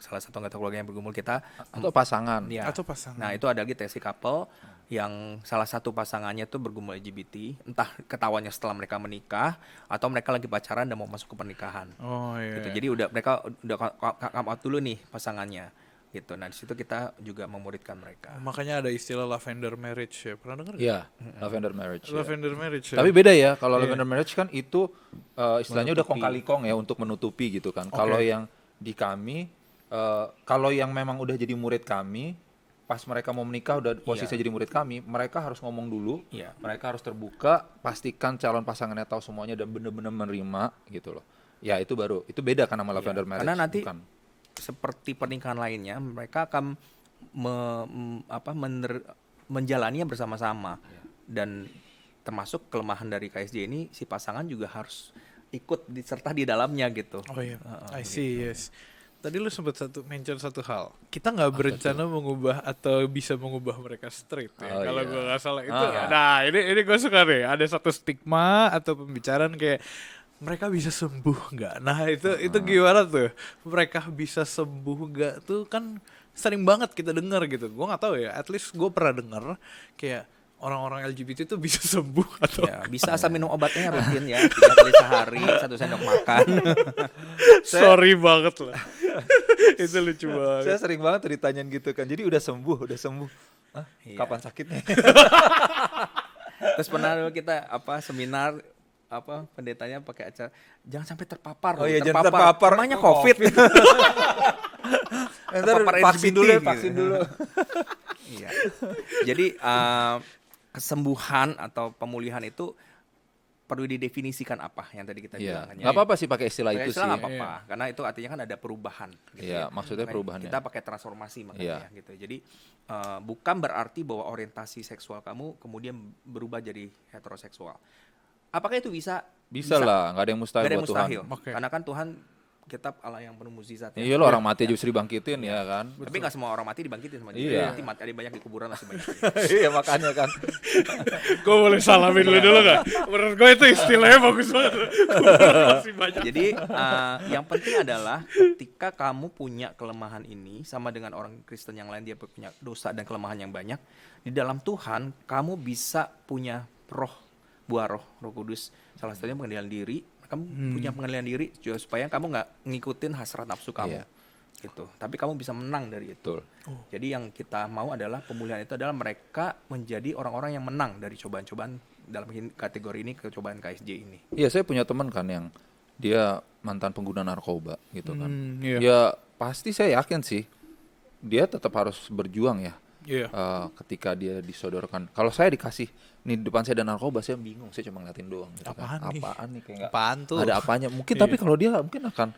B: salah satu anggota keluarga yang bergumul kita.
C: Atau pasangan.
B: Ya.
A: Atau pasangan.
B: Nah, itu ada lagi TLC couple yang salah satu pasangannya tuh bergumul LGBT, entah ketahuannya setelah mereka menikah atau mereka lagi pacaran dan mau masuk ke pernikahan.
A: Oh iya.
B: Gitu. Jadi mereka udah come out dulu nih pasangannya. Gitu. Nah, di situ kita juga memuridkan mereka.
A: Makanya ada istilah lavender marriage ya. Pernah dengar?
C: Iya, lavender marriage. ya.
A: Lavender marriage ya.
C: Tapi beda ya, kalau lavender marriage kan itu istilahnya udah
B: Menutupi.
C: kong kali kong ya untuk menutupi gitu kan. Kalau yang di kami, kalau yang memang udah jadi murid kami, pas mereka mau menikah udah posisi jadi murid kami, mereka harus ngomong dulu,
B: Iya.
C: mereka harus terbuka, pastikan calon pasangannya tahu semuanya dan benar-benar menerima gitu loh. Ya itu baru, itu beda kan sama lavender marriage.
B: Karena nanti
C: bukan.
B: seperti pernikahan lainnya, mereka akan menjalaninya bersama-sama. Dan termasuk kelemahan dari KSJ ini, si pasangan juga harus ikut serta di dalamnya gitu.
A: Oh iya. I see, yes. Tadi lu sempat mention satu hal. Kita nggak berencana mengubah atau bisa mengubah mereka straight ya.
C: Oh,
A: Kalau
C: iya.
A: gue nggak salah itu.
B: iya.
A: Nah, ini gue suka nih. Ada satu stigma atau pembicaraan kayak mereka bisa sembuh nggak? Nah itu gimana tuh? Mereka bisa sembuh nggak tuh kan sering banget kita dengar gitu. Gue nggak tahu ya. At least gue pernah dengar kayak orang-orang LGBT itu bisa sembuh atau
B: Ya, bisa asal minum obatnya rutin ya, 3 kali sehari, 1 sendok makan.
A: sorry banget lah. Itu lucu banget.
C: Saya sering banget tuh ditanyain gitu kan. Jadi udah sembuh. Hah?
B: Iya.
C: Kapan sakitnya?
B: Terus pernah dulu kita seminar pendetanya pakai acara jangan sampai terpapar.
C: Oh
B: loh,
C: iya, jangan terpapar.
B: Namanya
C: Oh,
B: COVID.
C: Ntar
B: Terpapar
C: vaksin
B: LGBT
C: dulu ya,
B: gitu.
C: vaksin dulu.
B: Iya. Jadi kesembuhan atau pemulihan itu perlu didefinisikan apa yang tadi kita bilang
C: Iya,
B: kan.
C: nggak apa-apa sih pakai istilah
B: Pakai
C: itu
B: istilah
C: sih.
B: nggak apa-apa, karena itu artinya kan ada perubahan. Gitu
C: Iya, maksudnya
B: Makanya
C: perubahannya.
B: Kita pakai transformasi makanya
C: Iya.
B: ya, gitu. Jadi bukan berarti bahwa orientasi seksual kamu kemudian berubah jadi heteroseksual. Apakah itu bisa?
C: Bisa lah, nggak ada yang mustahil
B: Nggak ada yang
C: buat Tuhan.
B: mustahil.
A: Oke.
B: Karena kan Tuhan kitab Allah yang penuh mukjizat. Ya.
C: Iya lo orang mati aja bisa dibangkitin ya kan.
B: Tapi nggak semua orang mati dibangkitin sama
C: Iya.
B: dia. Nanti mati ada banyak di kuburan masih banyak.
C: Iya makanya kan.
A: Gue boleh salamin lu dulu gak? Menurut gue itu istilahnya bagus banget. Masih banyak.
B: Jadi yang penting adalah ketika kamu punya kelemahan ini sama dengan orang Kristen yang lain, dia punya dosa dan kelemahan yang banyak, di dalam Tuhan kamu bisa punya buah roh Kudus. Salah satunya pengadilan diri. Kamu punya pengadilan diri supaya kamu nggak ngikutin hasrat nafsu kamu.
C: Iya.
B: Gitu. Tapi kamu bisa menang dari itu.
C: Betul.
B: Jadi yang kita mau adalah pemulihan itu adalah mereka menjadi orang-orang yang menang dari cobaan-cobaan dalam kategori ini, cobaan KSJ ini.
C: Iya saya punya teman kan yang dia mantan pengguna narkoba gitu kan.
A: Iya.
C: Ya pasti saya yakin sih dia tetap harus berjuang ya.
A: Iya.
C: Ketika dia disodorkan. Kalau saya dikasih nih di depan saya ada narkoba, saya bingung, saya cuma ngeliatin doang. Gitu
A: Apaan
C: kan.
A: nih?
C: Apaan nih kayak nggak
A: Apaan tuh?
C: ada apanya. Mungkin
A: Iya.
C: tapi kalau dia mungkin akan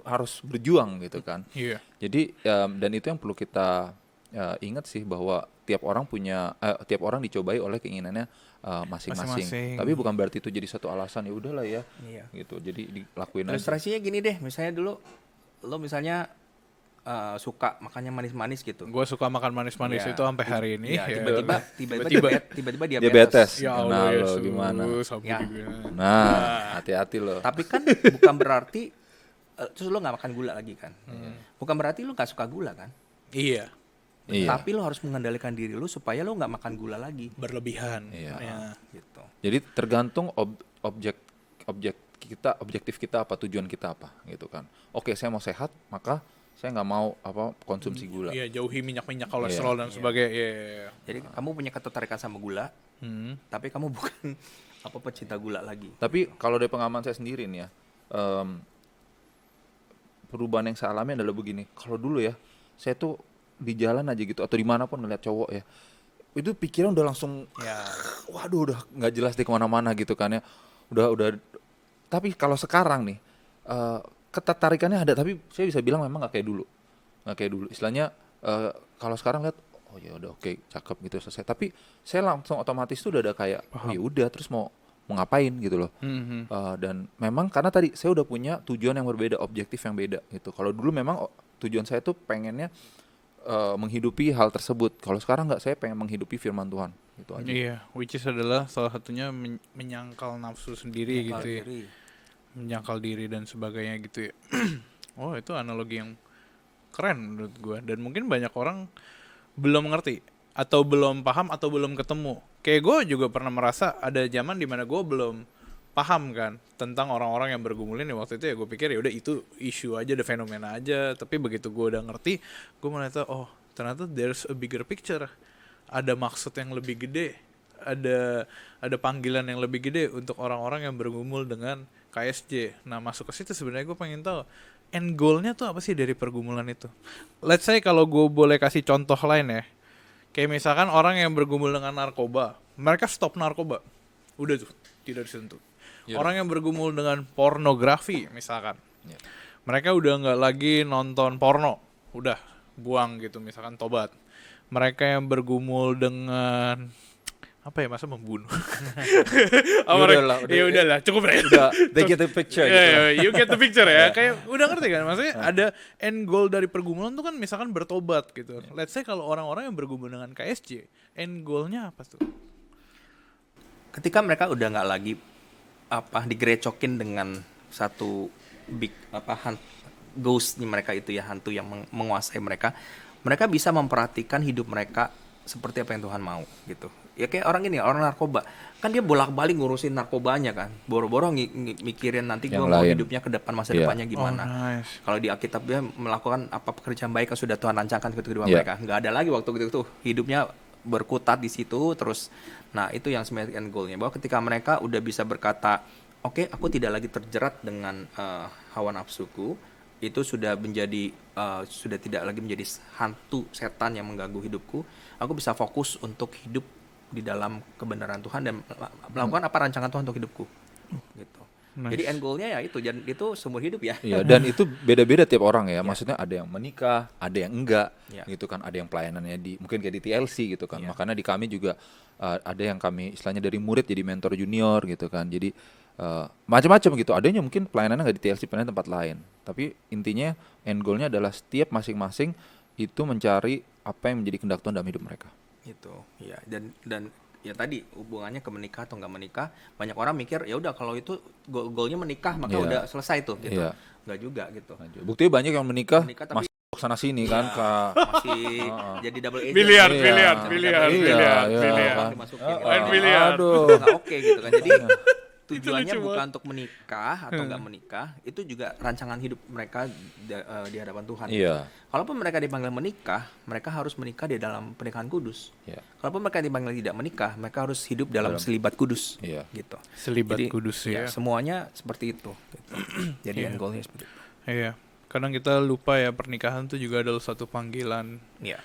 C: harus berjuang gitu kan.
A: Iya.
C: Jadi dan itu yang perlu kita ingat sih bahwa tiap orang dicobai oleh keinginannya masing-masing.
A: Masing-masing.
C: Tapi bukan berarti itu jadi satu alasan ya udahlah ya.
B: Iya.
C: Gitu. Jadi dilakuin aja.
B: Ilustrasinya gini deh, misalnya dulu lo misalnya suka makannya manis-manis gitu.
A: Gue suka makan manis-manis
B: Ya,
A: itu sampai hari ini.
B: Iya,
A: Ya.
B: tiba-tiba
C: Diabetes.
B: diabetes.
A: Ya
C: Nah,
A: Allah
C: lo
A: Yesus,
C: gimana?
A: sampai
B: Ya.
A: dibilang.
C: Nah, hati-hati loh.
B: Tapi kan bukan berarti terus lo nggak makan gula lagi kan. Bukan berarti lo nggak suka gula kan.
A: Iya.
C: Iya.
B: Tapi lo harus mengendalikan diri lo supaya lo nggak makan gula lagi.
A: Berlebihan.
C: Iya.
A: Ya.
B: Gitu.
C: Jadi tergantung objektif kita apa, tujuan kita apa gitu kan. Oke, saya mau sehat, maka saya nggak mau konsumsi gula.
A: Iya, jauhi minyak-minyak kolesterol dan
B: Iya.
A: sebagainya. Iya.
B: Jadi kamu punya ketertarikan sama gula, tapi kamu bukan pecinta gula lagi.
C: Tapi kalau dari pengalaman saya sendiri nih ya, perubahan yang saya alami adalah begini. Kalau dulu ya, saya tuh di jalan aja gitu atau dimanapun ngeliat cowok ya, itu pikiran udah langsung,
B: Ya.
C: waduh udah nggak jelas deh kemana-mana gitu kan ya. Udah. Tapi kalau sekarang nih, ketertarikannya ada, tapi saya bisa bilang memang nggak kayak dulu. Istilahnya kalau sekarang lihat, oh ya udah oke, cakep gitu selesai. Tapi saya langsung otomatis tuh udah ada kayak, oh ya udah terus mau ngapain gitu loh. Dan memang karena tadi saya udah punya tujuan yang berbeda, objektif yang beda gitu. Kalau dulu memang tujuan saya tuh pengennya menghidupi hal tersebut. Kalau sekarang nggak, saya pengen menghidupi firman Tuhan gitu aja.
A: Iya, which is adalah salah satunya menyangkal nafsu sendiri
B: Menangkal
A: gitu ya.
B: diri.
A: Menyangkal diri dan sebagainya gitu ya. Oh, itu analogi yang keren menurut gue. Dan mungkin banyak orang belum mengerti atau belum paham atau belum ketemu. Kayak gue juga pernah merasa ada zaman dimana gue belum paham kan tentang orang-orang yang bergumul ini. Waktu itu ya gue pikir ya udah itu isu aja, ada fenomena aja. Tapi begitu gue udah ngerti, gue merasa oh ternyata there's a bigger picture. Ada maksud yang lebih gede, ada panggilan yang lebih gede untuk orang-orang yang bergumul dengan KSJ. Nah masuk ke situ sebenarnya gue pengen tahu end goalnya tuh apa sih dari pergumulan itu. Let's say kalau gue boleh kasih contoh lain ya, kayak misalkan orang yang bergumul dengan narkoba, mereka stop narkoba, udah tuh tidak disentuh.
C: Iya.
A: Orang yang bergumul dengan pornografi misalkan,
C: Iya.
A: mereka udah nggak lagi nonton porno, udah buang gitu misalkan, tobat. Mereka yang bergumul dengan apa ya, masa membunuh? Ya udahlah, cukup ya.
C: Udah, they get the picture gitu.
A: Yeah, you get the picture ya. Kayak udah ngerti kan? Maksudnya ada end goal dari pergumulan tuh kan misalkan bertobat gitu. Let's say kalau orang-orang yang bergumul dengan KSJ, end goalnya apa tuh?
B: Ketika mereka udah nggak lagi digerecokin dengan satu big ghost mereka itu ya, hantu yang menguasai mereka, mereka bisa memperhatikan hidup mereka seperti apa yang Tuhan mau gitu. Ya kayak orang ini, orang narkoba, kan dia bolak-balik ngurusin narkobanya kan, boro-boro mikirin nanti gue
C: Yang
B: mau
C: lain.
B: hidupnya ke depan, masa
C: Iya.
B: depannya gimana.
A: Oh, nice.
B: Kalau di Alkitab dia melakukan apa pekerjaan baik yang sudah Tuhan rancangkan ke kehidupan
C: Iya.
B: mereka, nggak ada lagi waktu itu hidupnya berkutat di situ terus. Nah itu yang sebenarnya end goalnya, bahwa ketika mereka udah bisa berkata, oke, aku tidak lagi terjerat dengan hawa nafsuku, itu sudah menjadi sudah tidak lagi menjadi hantu setan yang mengganggu hidupku, aku bisa fokus untuk hidup di dalam kebenaran Tuhan dan melakukan apa rancangan Tuhan untuk hidupku gitu.
A: Nice.
B: Jadi end goal-nya ya itu, dan itu seumur hidup ya.
C: Iya, dan itu beda-beda tiap orang ya. Maksudnya ada yang menikah, ada yang enggak,
B: Ya.
C: gitu kan. Ada yang pelayanannya mungkin kayak di TLC gitu kan.
B: Ya.
C: Makanya di kami juga ada yang kami istilahnya dari murid jadi mentor junior gitu kan. Jadi macam-macam gitu. Adanya mungkin pelayanannya nggak di TLC, pelayanan tempat lain. Tapi intinya end goal-nya adalah setiap masing-masing itu mencari apa yang menjadi kehendak Tuhan dalam hidup mereka.
B: Gitu ya. Dan ya tadi hubungannya ke menikah atau nggak menikah, banyak orang mikir ya udah kalau itu goalnya menikah maka
C: Iya.
B: udah selesai tuh gitu.
C: Iya.
B: Nggak juga gitu.
C: Buktinya banyak yang menikah
B: Tapi
C: masih sana sini kan ke
B: masih jadi double agent.
A: Biliar,
C: Iya.
A: biliar,
C: Iya.
A: biliar,
C: Iya,
A: biliar,
C: iya.
A: biliar.
C: Kan.
B: Dimasukin
C: Oh,
B: gitu.
A: main biliar.
C: Aduh.
B: Nggak oke gitu kan. Jadi tujuannya
A: lucu
B: bukan
A: banget.
B: untuk menikah atau nggak menikah, itu juga rancangan hidup mereka di hadapan Tuhan.
C: Iya.
B: Kalaupun mereka dipanggil menikah, mereka harus menikah di dalam pernikahan kudus.
C: Iya.
B: Kalaupun mereka dipanggil tidak menikah, mereka harus hidup dalam selibat kudus.
C: Iya.
B: Gitu.
A: Selibat
B: Jadi,
A: kudus ya.
B: semuanya seperti itu. Gitu. Jadi
A: Iya.
B: end goalnya seperti itu.
A: Iya. Kadang kita lupa ya pernikahan tuh juga adalah satu panggilan
B: Iya.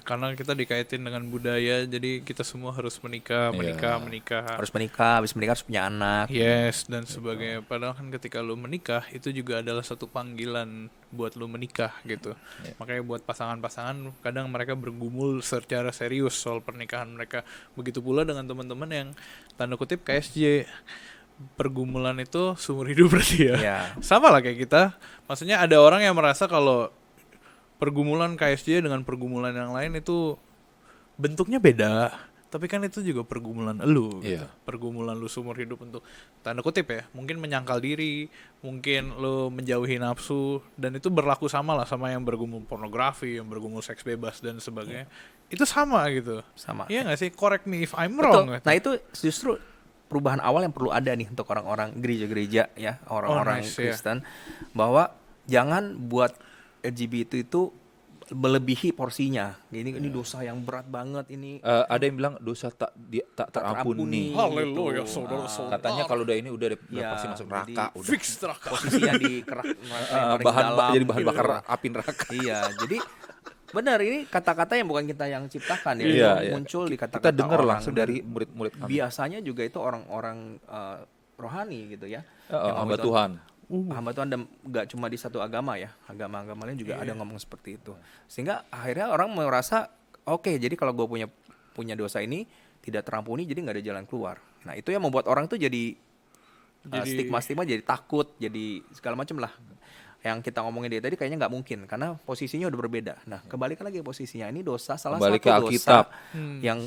A: karena kita dikaitin dengan budaya, jadi kita semua harus menikah,
C: Iya.
A: menikah.
B: Harus menikah, habis menikah harus punya anak.
A: Yes, dan sebagainya. Padahal kan ketika lu menikah itu juga adalah satu panggilan buat lu menikah gitu. Makanya buat pasangan-pasangan kadang mereka bergumul secara serius soal pernikahan mereka. Begitu pula dengan teman-teman yang tanda kutip KSJ. Pergumulan itu seumur hidup berarti ya.
B: Iya.
A: Sama lah kayak kita. Maksudnya ada orang yang merasa kalau pergumulan KSJ dengan pergumulan yang lain itu bentuknya beda. Tapi kan itu juga pergumulan elu gitu.
C: Iya.
A: Pergumulan lu seumur hidup untuk tanda kutip ya, mungkin menyangkal diri, mungkin lu menjauhi nafsu, dan itu berlaku sama lah sama yang bergumul pornografi, yang bergumul seks bebas dan sebagainya. Itu sama gitu.
B: Sama.
A: Iya nggak sih? Correct me if I'm
B: Betul.
A: wrong.
B: Nah itu justru perubahan awal yang perlu ada nih untuk orang-orang gereja-gereja ya, orang-orang
A: nice, ya.
B: Kristen, bahwa jangan buat LGBT itu melebihi porsinya. Ini dosa yang berat banget ini.
C: Ada yang bilang dosa tak terampuni.
A: Haleluya,
B: gitu.
A: saudara-saudara.
C: Katanya kalau udah ini udah
B: Ya,
C: pasti masuk
B: jadi
C: neraka udah.
A: Fix neraka.
B: Posisinya di kerak paling
C: Bahan
B: dalam
C: jadi bahan
B: gitu.
C: bakar api neraka.
B: Iya, jadi benar ini kata-kata yang bukan kita yang ciptakan ya,
C: Iya,
B: itu
C: iya.
B: muncul di
C: Kita
B: kata-kata
C: dengar
B: orang.
C: langsung
B: Dan
C: dari murid-murid kami.
B: biasanya juga itu orang-orang rohani gitu ya. Yang
C: Hamba
B: itu-
C: Tuhan.
B: Hamba Tuhan, dan nggak cuma di satu agama ya, agama-agama lain juga ada ngomong seperti itu, sehingga akhirnya orang merasa oke, jadi kalau gue punya dosa ini tidak terampuni, jadi nggak ada jalan keluar. Nah itu yang membuat orang tuh jadi stigma, jadi takut, jadi segala macam lah. Yang kita ngomongin dia tadi kayaknya nggak mungkin karena posisinya udah berbeda. Nah kembalikan lagi posisinya, ini dosa salah
C: Kembali
B: satu
C: ke
B: dosa
C: Alkitab.
B: yang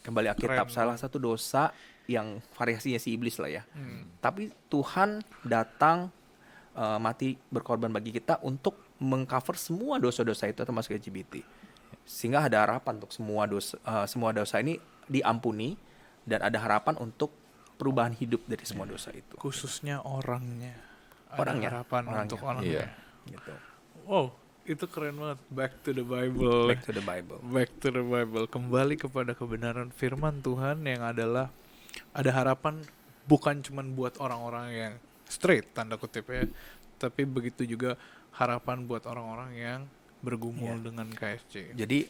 B: kembali Alkitab,
A: Keren.
B: salah satu dosa yang variasinya si iblis lah ya. Tapi Tuhan datang mati berkorban bagi kita untuk mengcover semua dosa-dosa itu termasuk LGBT, sehingga ada harapan untuk semua dosa ini diampuni, dan ada harapan untuk perubahan hidup dari semua dosa itu.
A: Khususnya orangnya. Ada
B: Orangnya,
A: harapan
B: orangnya.
A: untuk orangnya.
C: Iya.
B: Gitu.
A: Wow, itu keren banget. Back to the Bible.
B: Back to the Bible.
A: Back to the Bible. Kembali kepada kebenaran firman Tuhan yang adalah ada harapan bukan cuman buat orang-orang yang straight tanda kutip ya, tapi begitu juga harapan buat orang-orang yang bergumul dengan KSJ.
B: Jadi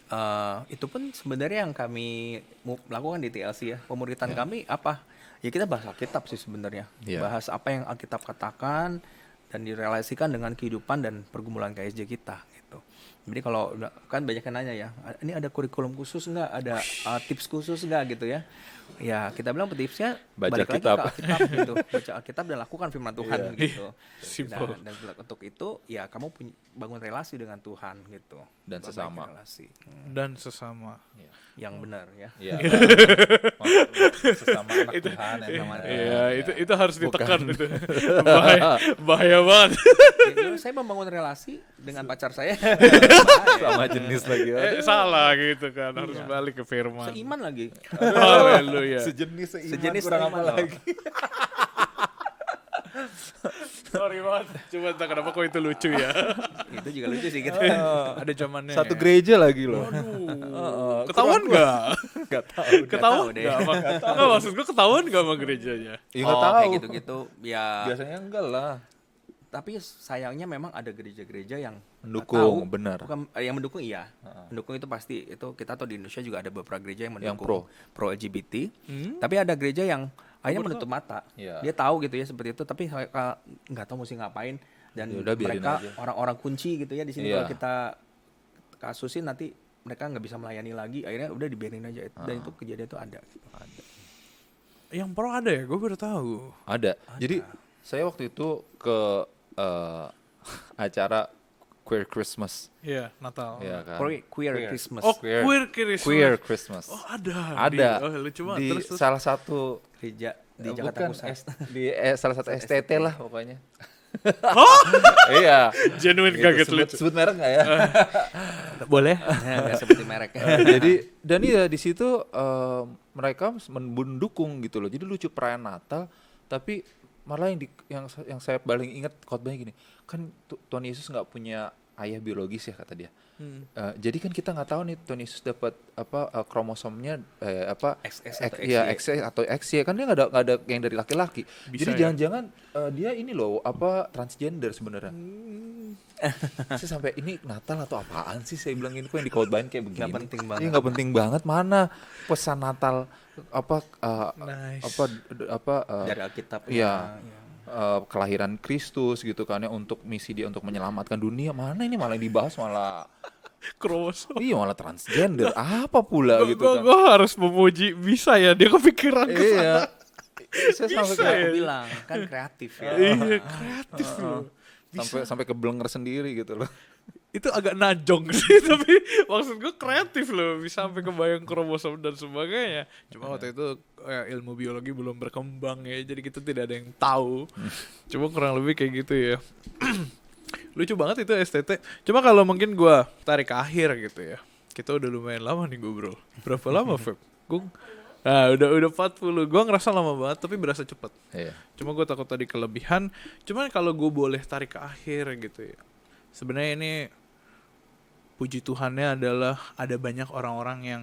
B: itu pun sebenarnya yang kami lakukan di TLC ya. Pemuritan kami apa? Ya kita bahas Alkitab sih sebenarnya.
C: Iya.
B: Bahas apa yang Alkitab katakan dan direlasikan dengan kehidupan dan pergumulan KSJ kita gitu. Jadi kalau kan banyak yang nanya ya, ini ada kurikulum khusus nggak, ada tips khusus nggak gitu ya? Ya kita bilang tipsnya
C: Baca
B: balik lagi
C: Alkitab.
B: ke Alkitab gitu, baca Alkitab dan lakukan firman Tuhan gitu.
A: Simple.
B: Dan untuk itu ya kamu bangun relasi dengan Tuhan gitu.
C: Dan
B: Perbaiki
C: sesama.
B: relasi.
A: Dan sesama.
B: Yang benar ya.
C: Iya. Sesama anak Tuhan yang namanya.
A: Iya, itu harus ditekan itu. Bahaya banget.
B: Ya, saya membangun relasi dengan pacar saya.
C: Sama jenis lagi.
A: Salah gitu kan, harus balik ke firman.
B: Seiman lagi.
A: Haleluya.
C: Sejenis
B: Sejenis
C: kurang
B: seiman
C: apa
B: loh.
C: lagi.
A: Sorry banget. Cuma entah kenapa kok itu lucu ya.
B: Itu juga lucu sih gitu.
A: Ada zamannya.
C: Satu
A: ya.
C: gereja lagi loh.
A: Ketahuan nggak?
C: Gak tahu.
A: Ketahuan
B: tahu deh.
A: nggak? Nggak, maksud gue ketahuan nggak sama gerejanya?
C: Ya nggak
B: Oh,
C: tahu.
B: kayak gitu-gitu. Ya
C: Biasanya enggak lah.
B: Tapi sayangnya memang ada gereja-gereja yang
C: Mendukung,
B: tahu,
C: benar.
B: bukan yang mendukung iya. Mendukung itu pasti, itu kita tahu di Indonesia juga ada beberapa gereja yang
C: Yang
B: mendukung pro LGBT. Tapi ada gereja yang akhirnya menutup mata.
C: Iya.
B: Dia tahu gitu ya seperti itu, tapi nggak tahu mesti ngapain, dan
C: Ya udah, biarin
B: mereka
C: aja.
B: orang-orang kunci gitu ya di sini.
C: Iya.
B: Kalau kita kasusin nanti mereka nggak bisa melayani lagi, akhirnya udah dibiarin aja. Dan itu kejadian itu ada.
A: Yang pro ada ya? Gue baru tahu.
C: Ada. Jadi saya waktu itu ke acara Queer Christmas,
A: Iya, Natal.
C: ya kan?
B: Queer Christmas.
A: Oh,
C: Queer.
A: Christmas.
C: Queer Christmas.
A: Oh, ada.
C: Ada.
A: Oh, lucu banget.
C: Di
A: Terus.
C: salah satu
B: Gereja di Jakarta
C: bukan,
B: Pusat.
C: di salah satu STT lah pokoknya. Iya.
A: Genuine
C: Gitu,
A: kaget
C: sebut,
A: lucu.
C: sebut merek nggak ya?
A: Boleh?
B: Nggak seperti merek.
C: Jadi dan iya di situ mereka mendukung gitu loh. Jadi lucu perayaan Natal, tapi malah yang saya paling ingat khotbahnya gini, kan Tuhan Yesus nggak punya ayah biologis ya kata dia. Jadi kan kita nggak tahu nih Tuhan Yesus dapat kromosomnya
B: XX atau
C: iya,
B: XY.
C: XX atau XY, kan dia nggak ada yang dari laki-laki.
A: Bisa
C: Jadi
A: ya?
C: jangan-jangan dia ini loh transgender sebenarnya. Saya sampai ini Natal atau apaan sih, saya bilang ini kok yang dikhotbahin kayak begini.
B: Nggak penting banget.
C: Iya, nggak penting banget, mana pesan Natal
A: Nice.
B: Dari Alkitab.
C: iya. Kelahiran Kristus gitu kan ya, untuk misi dia untuk menyelamatkan dunia, mana ini malah yang dibahas malah
A: Kromosom.
C: iya malah transgender apa pula gitu kan.
A: Gue harus memuji, bisa ya dia kepikiran ke sana.
C: Iya. Saya sampai
A: Bisa
C: kayak
A: ya?
B: Aku bilang kan kreatif ya.
A: Iya, kreatif loh.
C: sampai keblenger sendiri gitu loh.
A: Itu agak najong sih, tapi maksud gue kreatif loh, bisa sampai kebayang kromosom dan sebagainya. Cuma waktu itu ilmu biologi belum berkembang ya, jadi kita tidak ada yang tahu. Cuma kurang lebih kayak gitu ya. Lucu banget itu STT. Cuma kalau mungkin gue tarik ke akhir gitu ya, kita udah lumayan lama nih ngobrol. Berapa lama Feb? Gue udah 40. Gue ngerasa lama banget tapi berasa cepet.
C: Iya.
A: Cuma gue takut tadi kelebihan. Cuman kalau gue boleh tarik ke akhir gitu ya, sebenarnya ini puji Tuhannya adalah ada banyak orang-orang yang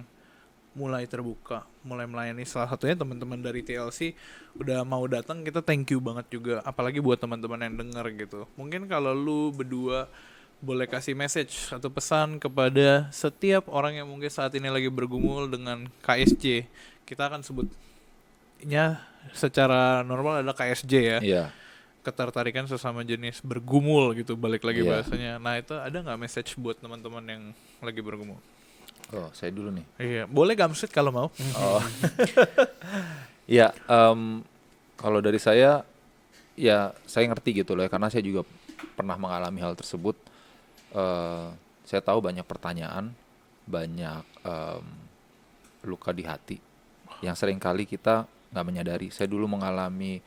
A: mulai terbuka, mulai melayani. Salah satunya teman-teman dari TLC udah mau datang, kita thank you banget juga. Apalagi buat teman-teman yang denger gitu. Mungkin kalau lu berdua boleh kasih message atau pesan kepada setiap orang yang mungkin saat ini lagi bergumul dengan KSJ. Kita akan sebutnya secara normal adalah KSJ ya.
C: Iya.
A: Ketertarikan sesama jenis bergumul gitu, balik lagi
C: Iya.
A: bahasanya. Nah itu ada nggak message buat teman-teman yang lagi bergumul?
C: Oh, saya dulu nih.
A: Iya, boleh Gamsit kalau mau.
C: Oh. Ya, kalau dari saya, ya saya ngerti gitu loh ya, karena saya juga pernah mengalami hal tersebut. Saya tahu banyak pertanyaan, banyak luka di hati, yang seringkali kita nggak menyadari. Saya dulu mengalami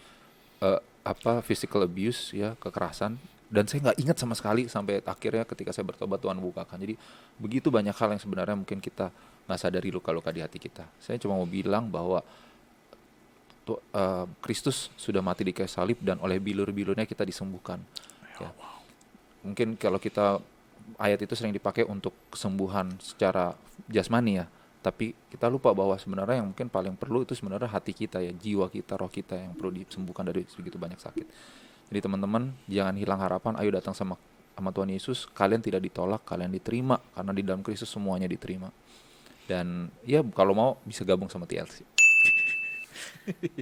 C: physical abuse ya, kekerasan, dan saya nggak ingat sama sekali sampai akhirnya ketika saya bertobat Tuhan bukakan. Jadi begitu banyak hal yang sebenarnya mungkin kita nggak sadari, luka-luka di hati kita. Saya cuma mau bilang bahwa Kristus sudah mati di kayu salib dan oleh bilur-bilurnya kita disembuhkan. Ya. Mungkin kalau kita, ayat itu sering dipakai untuk kesembuhan secara jasmani ya, tapi kita lupa bahwa sebenarnya yang mungkin paling perlu itu sebenarnya hati kita ya, jiwa kita, roh kita yang perlu disembuhkan dari segitu banyak sakit. Jadi teman-teman jangan hilang harapan, ayo datang sama Tuhan Yesus. Kalian tidak ditolak, kalian diterima, karena di dalam Kristus semuanya diterima. Dan ya kalau mau bisa gabung sama TLC.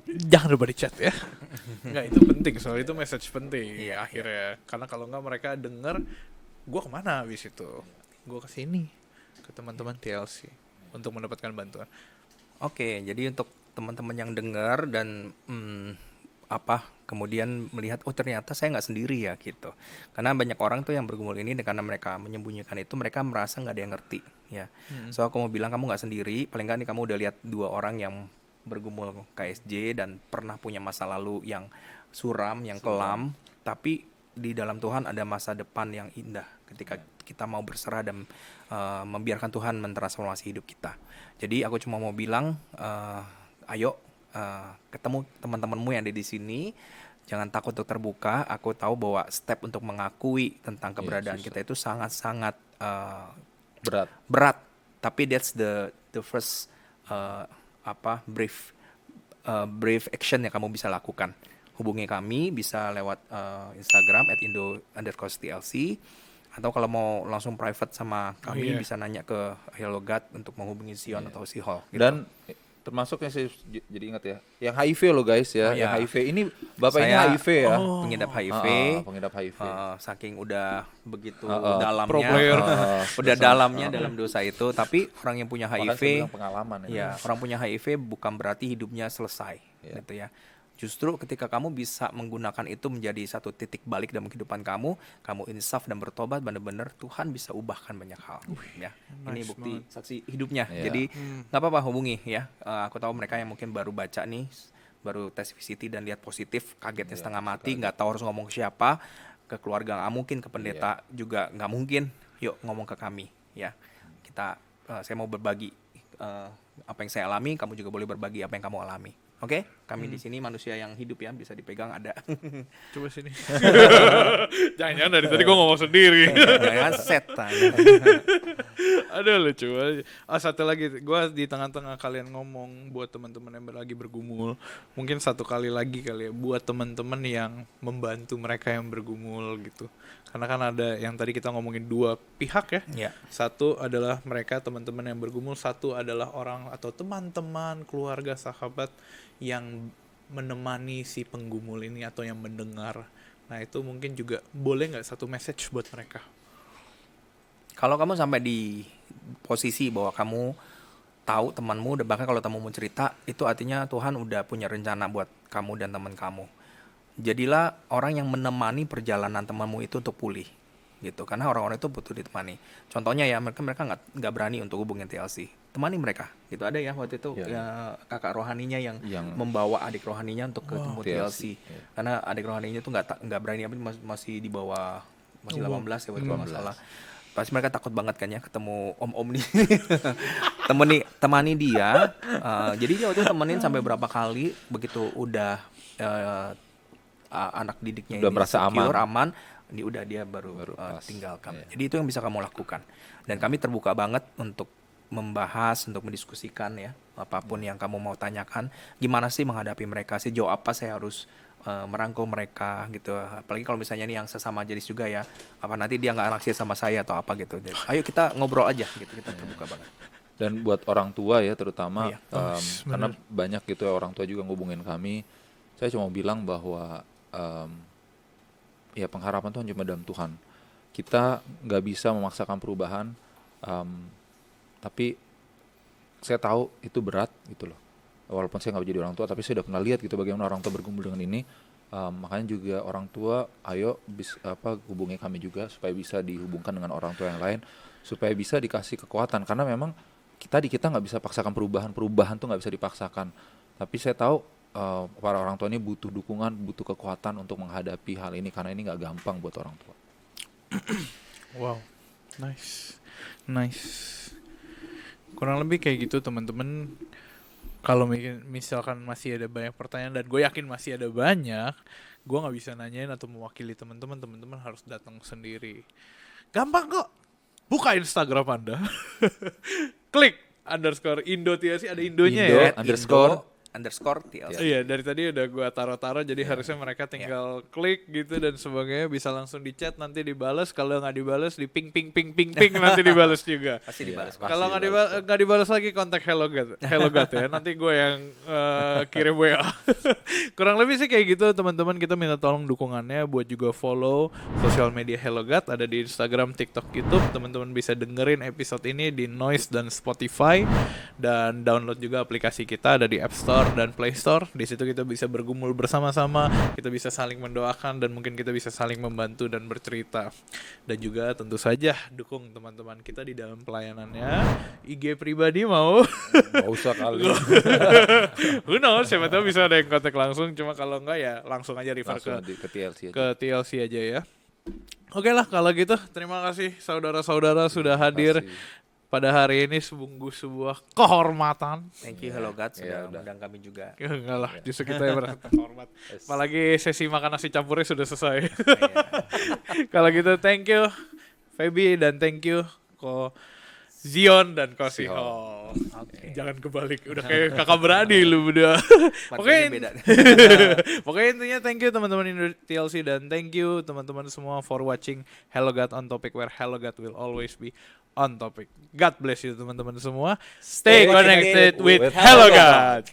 A: Jangan lupa di chat ya. Nggak, itu penting, soal itu message penting. Iya, akhirnya. Karena kalau nggak mereka denger, gue kemana habis itu? Gue kesini, ke teman-teman TLC untuk mendapatkan bantuan.
B: Oke, jadi untuk teman-teman yang dengar dan kemudian melihat, oh ternyata saya nggak sendiri ya gitu. Karena banyak orang tuh yang bergumul ini, dan karena mereka menyembunyikan itu, mereka merasa nggak ada yang ngerti ya. So aku mau bilang kamu nggak sendiri. Paling nggak nih kamu udah lihat 2 orang yang bergumul KSJ dan pernah punya masa lalu yang suram, yang kelam, tapi di dalam Tuhan ada masa depan yang indah ketika kita mau berserah dan membiarkan Tuhan mentransformasi hidup kita. Jadi aku cuma mau bilang, ayo ketemu teman-temanmu yang ada di sini, jangan takut untuk terbuka. Aku tahu bahwa step untuk mengakui tentang keberadaan kita itu sangat-sangat berat, tapi that's the first brave action yang kamu bisa lakukan hubungi kami bisa lewat Instagram @indo_TLC, atau kalau mau langsung private sama kami bisa nanya ke HelloGuard untuk menghubungi Sion atau Sihol gitu.
C: Dan termasuk yang saya jadi ingat ya, yang HIV loh guys ya, yang HIV ini bapak ini
B: Saya
C: HIV ya,
B: pengidap HIV.
C: pengidap HIV.
B: Saking udah begitu
A: Pro
B: dalamnya,
A: player.
B: udah dalamnya dalam dosa itu. Tapi orang yang punya
C: Bahkan saya
B: HIV,
C: bilang pengalaman ya.
B: ya orang punya HIV bukan berarti hidupnya selesai, gitu ya. Justru ketika kamu bisa menggunakan itu menjadi satu titik balik dalam kehidupan kamu insaf dan bertobat, benar-benar Tuhan bisa ubahkan banyak hal. Ya, ini bukti saksi hidupnya. Jadi nggak apa-apa, hubungi ya. Aku tahu mereka yang mungkin baru baca nih, baru tes VCT dan lihat positif, kagetnya setengah mati, nggak tahu harus ngomong ke siapa, ke keluarga nggak mungkin, ke pendeta juga nggak mungkin. Yuk ngomong ke kami ya. Saya mau berbagi apa yang saya alami, kamu juga boleh berbagi apa yang kamu alami. Oke, kami di sini manusia yang hidup ya, bisa dipegang ada.
A: Coba sini. Jangan-jangan dari tadi gue ngomong sendiri.
B: Jangan setan.
A: Aduh lucu aja. Satu lagi, gue di tengah-tengah kalian ngomong buat teman-teman yang lagi bergumul, mungkin satu kali lagi kali ya, buat teman-teman yang membantu mereka yang bergumul gitu. Karena kan ada yang tadi kita ngomongin dua pihak ya.
B: Ya.
A: Satu adalah mereka teman-teman yang bergumul, satu adalah orang atau teman-teman, keluarga, sahabat yang menemani si penggumul ini atau yang mendengar. Nah itu mungkin juga boleh nggak satu message buat mereka?
B: Kalau kamu sampai di posisi bahwa kamu tahu temanmu, bahkan kalau temanmu cerita, itu artinya Tuhan udah punya rencana buat kamu dan teman kamu. Jadilah orang yang menemani perjalanan temanmu itu untuk pulih, gitu. Karena orang-orang itu butuh ditemani. Contohnya ya, mereka nggak berani untuk hubungin TLC. Temani mereka, gitu. Ada ya waktu itu ya, kakak rohaninya yang membawa adik rohaninya untuk ketemu TLC. Karena adik rohaninya tuh nggak berani, masih di bawah, masih 18 ya waktu itu masalah. Pasti mereka takut banget kan ya ketemu om-om nih. Temani dia. Jadi dia waktu itu temenin sampai berapa kali, begitu udah anak didiknya
C: udah
B: ini
C: merasa
B: secure, aman, ini udah dia baru tinggalkan. Jadi itu yang bisa kamu lakukan. Dan kami terbuka banget untuk membahas, untuk mendiskusikan ya, apapun yang kamu mau tanyakan. Gimana sih menghadapi mereka, sejauh apa saya harus merangkul mereka gitu. Apalagi kalau misalnya ini yang sesama jenis juga ya, apa nanti dia nggak naksir sama saya atau apa gitu. Jadi, ayo kita ngobrol aja gitu, kita terbuka banget.
C: Dan buat orang tua ya terutama, karena banyak gitu ya orang tua juga ngubungin kami. Saya cuma bilang bahwa ya pengharapan Tuhan cuma dalam Tuhan. Kita nggak bisa memaksakan perubahan, tapi saya tahu itu berat gitu loh. Walaupun saya nggak jadi orang tua, tapi saya udah pernah lihat gitu bagaimana orang tua bergumul dengan ini. Makanya juga orang tua, ayo hubungi kami juga supaya bisa dihubungkan dengan orang tua yang lain, supaya bisa dikasih kekuatan. Karena memang kita nggak bisa paksakan perubahan tuh nggak bisa dipaksakan. Tapi saya tahu para orang tua ini butuh dukungan, butuh kekuatan untuk menghadapi hal ini, karena ini nggak gampang buat orang tua.
A: Wow, nice. Kurang lebih kayak gitu teman-teman. Kalau misalkan masih ada banyak pertanyaan, dan gue yakin masih ada banyak, gue nggak bisa nanyain atau mewakili teman-teman. Teman-teman harus datang sendiri. Gampang kok. Buka Instagram Anda. Klik _Indo_TLC, ada Indonya ya.
B: _TLC.
A: Iya, dari tadi udah gue taruh-taruh, jadi harusnya mereka tinggal klik gitu dan sebagainya, bisa langsung di chat, nanti dibalas. Kalau nggak dibalas, di ping nanti dibalas juga.
B: Pasti dibalas.
A: Kalau nggak dibalas lagi, kontak HelloGuard ya. Nanti gue yang kirim WA. Kurang lebih sih kayak gitu teman-teman. Kita minta tolong dukungannya buat juga follow sosial media HelloGuard, ada di Instagram, TikTok, YouTube. Teman-teman bisa dengerin episode ini di Noise dan Spotify, dan download juga aplikasi kita, ada di App Store dan Play Store. Di situ kita bisa bergumul bersama-sama, kita bisa saling mendoakan, dan mungkin kita bisa saling membantu dan bercerita. Dan juga tentu saja dukung teman-teman kita di dalam pelayanannya. IG pribadi mau?
C: Nggak usah kali.
A: Who knows, siapa tahu bisa ada yang kontak langsung. Cuma kalau enggak ya langsung aja refer
C: ke TLC aja.
A: Ke TLC aja ya. Oke lah kalau gitu, terima kasih saudara-saudara sudah hadir pada hari ini. Sebuah kehormatan.
B: Thank you HelloGuard sudah undang kami juga.
A: Enggak lah, justru kita yang merasa terhormat. Apalagi sesi makan nasi campurnya sudah selesai. Kalau gitu thank you Feby, dan thank you Zion dan Kosi
C: Hall.
A: Hall.
B: Oke.
A: Jangan kebalik, udah kayak kakak beradik lu berdua.
B: Matanya beda.
A: Pokoknya intinya thank you teman-teman Indo TLC dan thank you teman-teman semua for watching Hello God on Topic where Hello God will always be on topic. God bless you temanteman semua. Stay connected with Hello God.